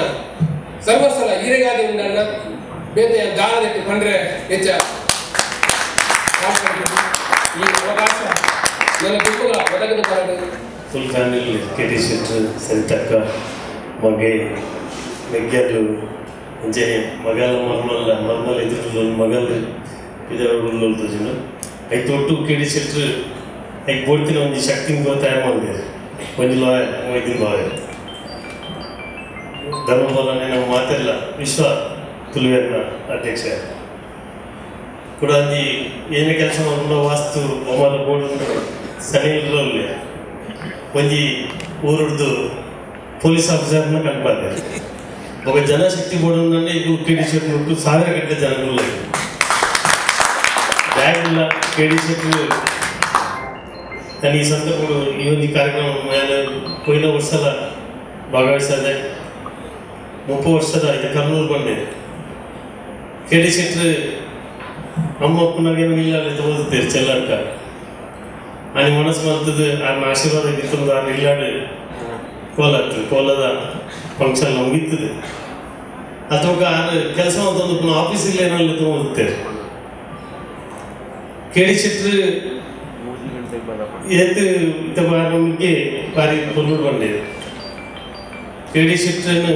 ಸರ್ವಸಲ ಈರೆಗಾದಿ ಉಂಡಣ್ಣ ಬೇತೆ ದಾನದಟ್ಟು ಕಂಡ್ರೆ ಹೆಚ್ಚ ಈ ಅವಕಾಶ ನನ್ನ ಕುಟುಂಬ ಒದಗದ ಕಾರಣ ಫುಲ್ ಫ್ಯಾಮಿಲಿ ಕೆಟಿ ಶೆಟ್ರು ಸರಿತಕ್ಕ ಮಗೆ ಮೆಗ್ಗಲು ಅಂಚೆ ಮಗಲ ಮರ್ಮಲ್ ಎದುರು ಮಗಲು ಇದನ್ನು ತೋಜಿನ ಐದು ಒಟ್ಟು ಕೆಟಿ ಶೆಟ್ರು ಐದು ಬೋಡ್ತಿನ ಒಂದು ಶಕ್ತಿನ ತಯಾರು ಮಾಡಿದೆ ಒಂದು ಲಾಯರ್ 5 ಲಾಯರ್ ಧರ್ಮಬಲನೆ ನಾವು ಮಾತೆಲ್ಲ ವಿಶ್ವ ತುಳುವೆರ್ನ ಅಧ್ಯಕ್ಷ ಕೂಡ ಅಂಜಿ ಏನೇ ಕೆಲಸ ಮಾಡ್ಕೊಂಡು ವಾಸ್ತು ಒಮ್ಮಲ ಬೋರ್ಡ್ ಸನಿ ಇರಲ್ಲ ಒಂಜಿ ಊರದ್ದು ಪೊಲೀಸ್ ಆಫೀಸರ್ನ ಕನ್ಪಾದೆ ಒಬ್ಬ ಜನಶಕ್ತಿ ಬೋರ್ಡ್ ಇದು ಕೆಡಿ ಶೆಟ್ರು ಉಂಟು 1000 ಗಂಟೆ ಜನಗಳು ಬ್ಯಾಗ್ ಇಲ್ಲ ಕೆಡಿ ಶೆಟ್ರು ನಾನು ಈ ಸಂದರ್ಭಗಳು ಈ ಒಂದು ಕಾರ್ಯಕ್ರಮ ಕೊಯ್ನ ವರ್ಷದ ಭಾಗವಹಿಸಿದೆ 30 ವರ್ಷದ ಇದು ಕರ್ನೂರು ಬಂದೆ ಕೆಡಿ ಶೆಟ್ರು ಅಮ್ಮ ಅಪ್ಪನಾಗೆ ಇಲ್ಲ ಓದುತ್ತೇವೆ ಚೆಲ್ಲಕ್ಕ आणि मनस मल्तது ಆ ಆಶೀರ್ವಾದ ಇತ್ತಂದ ಇಲ್ಲಾಡು ಕೋಲದ ಫಂಕ್ಷನ್ ಮುಗಿತದೆ ಅಥವಾ ಕೆಲಸ ಒಂದು ಆಫೀಸ್ ಇಲ್ಲ ಏನಲ್ಲ ಓದುತ್ತೇವೆ ಕೆಡಿ ಶೆಟ್ರು ಏತು ನಮಗೆ ಭಾರಿ ಕೊಲ್ಲೂರು ಬಂದೆ ಕೆಡಿ ಶೆಟ್ರನ್ನು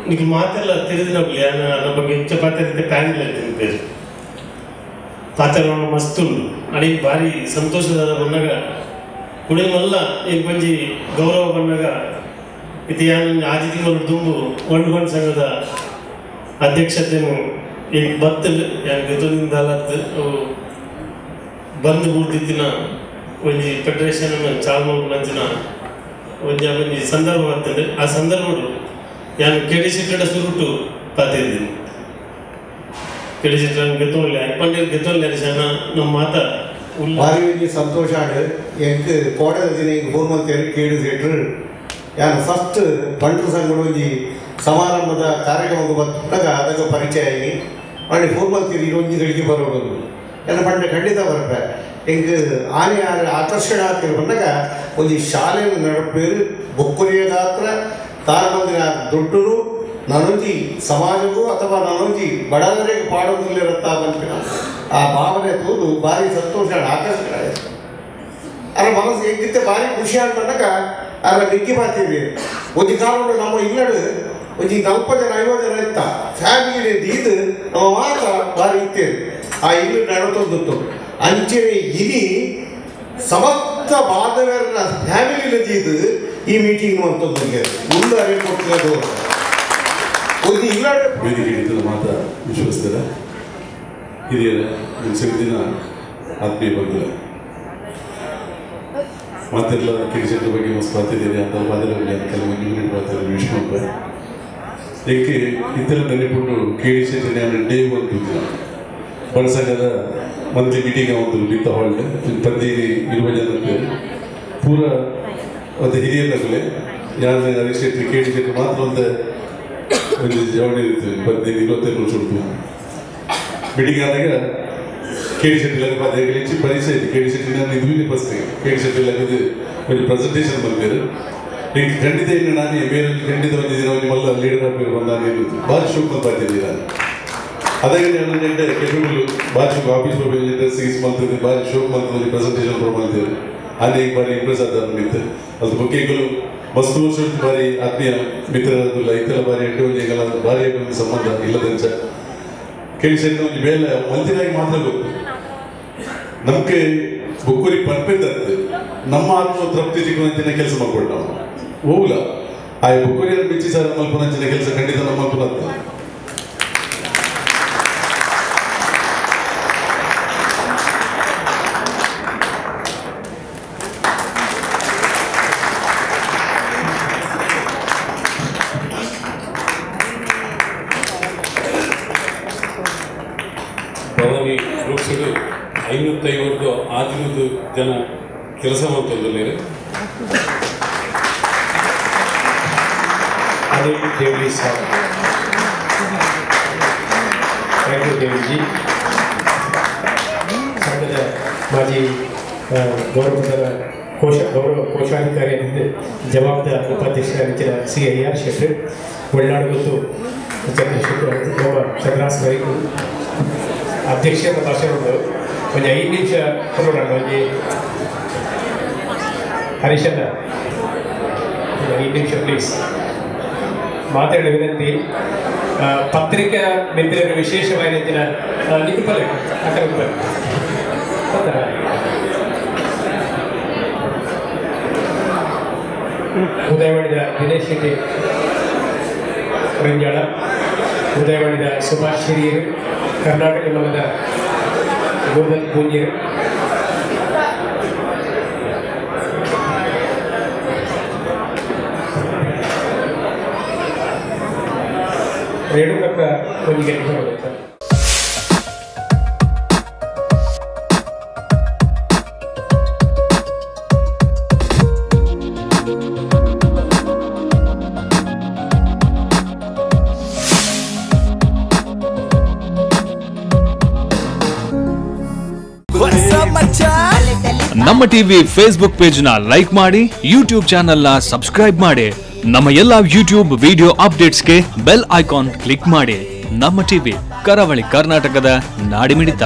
ನಿಮಗೆ ಮಾತೆಲ್ಲ ತಿಳಿದಿನೋಗ್ಲಿ ನನ್ನ ಬಗ್ಗೆ ಹೆಚ್ಚು ಪಾತ್ರ ಪ್ಯಾನಿಲ್ ಆಯ್ತು ಬೇರೆ ಪಾತ್ರವನ್ನು ಮಸ್ತ್ ಉಂಟು आणि ಭಾರಿ ಸಂತೋಷದ ಬಂದಾಗ ಕುಡಿಮಲ್ಲ ಈಗ ಬಂಜಿ ಗೌರವ ಬಂದಾಗ ಇದು ಯಾನು ಆಜಿ ತಿಂಗಳು ತುಂಬು ಒಂಡ್ ಸಂಘದ ಅಧ್ಯಕ್ಷತೆಯನ್ನು ಈಗ ಬತ್ತಲು ಯಾರು ಗತದಿಂದ ಅಲ್ಲತ್ತು ಬಂದು ಕೂಡ್ತಿತ್ತಿನ ಒಂಜಿ ಫೆಡರೇಷನ್ ಚಾಲು ಮಂಜಿನ ಒಂಜಿ ಸಂದರ್ಭ ಬರ್ತದೆ ಆ ಸಂದರ್ಭಗಳು ಯಾನು ಕೆಡಿ ಶೆಟ್ಟಡ ಸುರುಟು ಪಾತಿದ್ದೀನಿ ಕೆಡಿ ಶೆಟ್ಟರ ಗೆತ್ತೋಲ್ಲ ಪಂಡಿತ ಗೆತ್ತೋಲ್ಲ ಜನ ನಮ್ಮ ಮಾತ ಭಾರಿ ಸಂತೋಷ ಆಡು ಎಂಕ್ ಕೋಡದ ದಿನ ಈಗ ಫೋನ್ ಮಾಡ್ತೇವೆ ಕೆಡಿ ಶೆಟ್ರು ಯಾನು ಫಸ್ಟ್ ಬಂಡ್ರು ಸಂಘಗಳು ಒಂಜಿ ಸಮಾರಂಭದ ಕಾರ್ಯಕ್ರಮಕ್ಕೆ ಬಂದಾಗ ಅದಕ್ಕೆ ಪರಿಚಯ ಆಗಿ ಮಾಡಿ ಫೋನ್ ಮಾಡ್ತೀರಿ ಒಂಜಿ ಗಳಿಗೆ ಬರೋದು ಎಲ್ಲ ಪಂಡ ಖಂಡಿತ ಬರಬೇಕು ಎಂಕ್ ಆನೆ ಆಕರ್ಷಣೆ ಆಗ್ತಿರೋ ಬಂದಾಗ ಒಂದು ಶಾಲೆಯನ್ನು ನಡಪೇರು ಬೊಕ್ಕುರಿಯ ಗಾತ್ರ ತಾರಬಂದಿನ ದೊಡ್ಡರು ನಾನೊಂಜಿ ಸಮಾಜಕ್ಕೂ ಅಥವಾ ನಾನೊಂಜಿ ಬಡವರಿಗೆ ಪಾಡೋದಿಲ್ಲಿರುತ್ತ ಬಂದಿನ ಆ ಭಾವನೆ ತೋದು ಭಾರಿ ಸಂತೋಷ ಆಕರ್ಷಣೆ ಆಯಿತು ಅದ್ರ ಮನಸ್ಸು ಹೆಂಗಿತ್ತೆ ಭಾರಿ ಖುಷಿ ಅಂತಂದಾಗ ಅದ್ರ ನಿಕ್ಕಿ ಮಾಡ್ತೀವಿ ಒಂದು ಕಾಲ ನಮ್ಮ ಇಲ್ಲಡು ಒಂದು 40 ಜನ 50 ಜನ ಇತ್ತ ಫ್ಯಾಮಿಲಿ ಇದು ನಮ್ಮ ಮಾತ್ರ ಭಾರಿ ಇತ್ತೇವೆ ಆ ಇಲ್ಲು ನಡತೊಂದಿತ್ತು ಅಂಚನೆ ಇನಿ ಸಮಸ್ತ ಬಾಂಧವ್ಯರನ್ನ ಫ್ಯಾಮಿಲಿ ಇದು ಈ ಮೀಟಿಂಗ್ ಅಂತಂದ್ರೆ ಮುಂದೆ ಅರಿವು ಕೊಡ್ತಿರೋದು ಒಂದು ಇಲ್ಲ ವೇದಿಕೆ ಹಿಡಿತದ ಮಾತ್ರ ವಿಶ್ವಸಿಸಿದ ಹಿರಿಯರ ದಿನ ಆತ್ಮೀಯ ಬಂಧುಗಳ ಮಾತೆಲ್ಲ ಕಿಡಿಸೆಟ್ರ ಬಗ್ಗೆ ಮಸ್ತ್ ಮಾತಿದ್ದೀರಿ ಅಂತ ಬಾದರಲ್ಲಿ ಕೆಲವು ಯೂನಿಟ್ ಮಾತಾಡಿ ವಿಷ್ಣುಪ್ಪ ಏಕೆ ಇತರ ನೆನಪುಂಡು ಕೇಳಿಸೆಟ್ಟಿನ ಡೇ ಒಂದು ದಿನ ಬಳಸಂಗದ ಮಂತ್ಲಿ ಮೀಟಿಂಗ್ ಒಂದು ಲಿತ್ತ ಹಾಲ್ಡ್ 10-20 ಜನಕ್ಕೆ ಪೂರ ಒಂದು ಹಿರಿಯರಾಗಲೇ ಯಾರು ಅರಿಶೆಟ್ರಿ ಕೇಳಿಸೆಟ್ರು ಮಾತ್ರ ಒಂದು ಜವಳಿ ಇರ್ತದೆ 15-20 ವರ್ಷ ಉಂಟು ಮೀಟಿಂಗ್ ಆದಾಗ ಕೇಳಿಸೆಟ್ಟಿಲಾಗ ಪದಗಳು ಹೆಚ್ಚು ಪರಿಚಯ ಇದೆ ಕೇಳಿಸೆಟ್ಟಿನ ಇದು ಫಸ್ಟ್ ಕೇಳಿಸೆಟ್ಟಿಲಾಗದು ಒಂದು ಪ್ರೆಸೆಂಟೇಷನ್ ಬಂದಿರು ಈಗ ಖಂಡಿತ ಇನ್ನು ನಾನು ಬೇರೆ ಖಂಡಿತ ಒಂದು ದಿನ ಮಲ್ಲ ಲೀಡರ್ ಆಗಬೇಕು ಬಂದು ಭಾರಿ ಶೋಕ್ ಅಂತ ಬರ್ತಿದ್ದೀನಿ ನಾನು ಅದಾಗಿ ನಾನು ಕೆಪಿಗಳು ಭಾರಿ ಶೋಕ್ ಆಫೀಸ್ ಸಿಕ್ಸ್ ಮಂತ್ ಭಾರಿ ಶೋಕ್ ಮಂತ್ ಒಂದು ಪ್ರೆಸೆಂಟೇಷನ್ ಮಾಡ್ತಿದ್ರು ಅದೇ ಭಾರಿ ಇಂಪ್ರೆಸ್ ಆದ ನಿಂತು ಅದ್ರ ಬಗ್ಗೆಗಳು ಮಸ್ತ್ ವರ್ಷ ಭಾರಿ ಆತ್ಮೀಯ ಮಿತ್ರರಲ್ಲ ಇತರ ಭಾರಿ ಎಂಟುವರೆಗೆಲ್ಲ ಭಾರಿ ಸಂಬಂಧ ಇಲ್ಲದಂಚ ಕೇಳಿಸಿದ್ರೆ ಒಂದು ಬೇಲೆ ಮಂತ್ರಿಯಾಗಿ ಮಾತ್ರ ಗೊತ್ತು ನಮ್ಗೆ ಬುಕ್ಕೂರಿ ಪರ್ಪೆಂದಂತೆ ನಮ್ಮ ಆತ್ಮ ತೃಪ್ತಿ ಸಿಕ್ಕುವಂತಿನ ಕೆಲಸ ಮಾಡ್ಕೊಂಡು ನಾವು ಹೋಗ್ಲ ಆ ಬುಕ್ಕೂರಿಯನ್ನು ಬಿಚ್ಚಿ ಸರ್ ಮಲ್ಪನಂಚಿನ ಕೆಲಸ ಖಂಡಿತ ನಮ್ಮ ಮಲ್ಪನಂತ ಭವಾನಿ ಗ್ರೂಪ್ಸ್ಗಳು 550 ಆದಿನದು ಜನ ಕೆಲಸ ಮಾಡ್ತಿದ್ದಾರೆ ಅದೇ ದೇವಿ ಸರ್ ಥ್ಯಾಂಕ್ ಯು ದೇವಿಜಿ ಸಂಘದ ಮಾಜಿ ಗೌರವ ಕೋಶಾಧಿಕಾರಿ ಜವಾಬ್ದಾರ ಉಪಾಧ್ಯಕ್ಷರಾಗಿದ್ದ CIR ಶೆಟ್ಟಿ ಒಳ್ಳಾಡು ಮತ್ತು ಚಂದ್ರಶೇಖರ್ ಚಂದ್ರಾಸ್ ರೈಕು ಅಧ್ಯಕ್ಷರ ಭಾಷೆ ಒಂದು 5 ನಿಮಿಷ ಕೊಡೋಣ ಒಂದು ಹರೀಶಣ್ಣ 5 ನಿಮಿಷ ಪ್ಲೀಸ್ ಮಾತಾಡಿ ವಿನಂತಿ ಪತ್ರಿಕಾ ಮಿತ್ರರು ವಿಶೇಷವಾಗಿ ನಿಕುಪಲೆ ಉದಯವಾಣಿದ ದಿನೇಶ್ ಶೆಟ್ಟಿ ರಂಜಾಳ ಉದಯವಾಣಿದ ಸುಭಾಷ್ ಹಿರಿಯರು ಕರ್ನಾಟಕ ಮಲದ ಗೋದಲ್ ಪೂಂಜಿಯರು ರೇಣುಕಕ್ಕ ಒಂದು ಕೆಲಸ ಮಾಡುತ್ತಾರೆ ನಮ್ಮ ಟಿವಿ ಫೇಸ್ಬುಕ್ ಪೇಜ್ ನ ಲೈಕ್ ಮಾಡಿ, ಯೂಟ್ಯೂಬ್ ಚಾನೆಲ್ ನ ಸಬ್ಸ್ಕ್ರೈಬ್ ಮಾಡಿ. ನಮ್ಮ ಎಲ್ಲಾ ಯೂಟ್ಯೂಬ್ ವಿಡಿಯೋ ಅಪ್ಡೇಟ್ಸ್ಗೆ ಬೆಲ್ ಐಕಾನ್ ಕ್ಲಿಕ್ ಮಾಡಿ. ನಮ್ಮ ಟಿವಿ ಕರಾವಳಿ ಕರ್ನಾಟಕದ ನಾಡಿಮಿಡಿತ.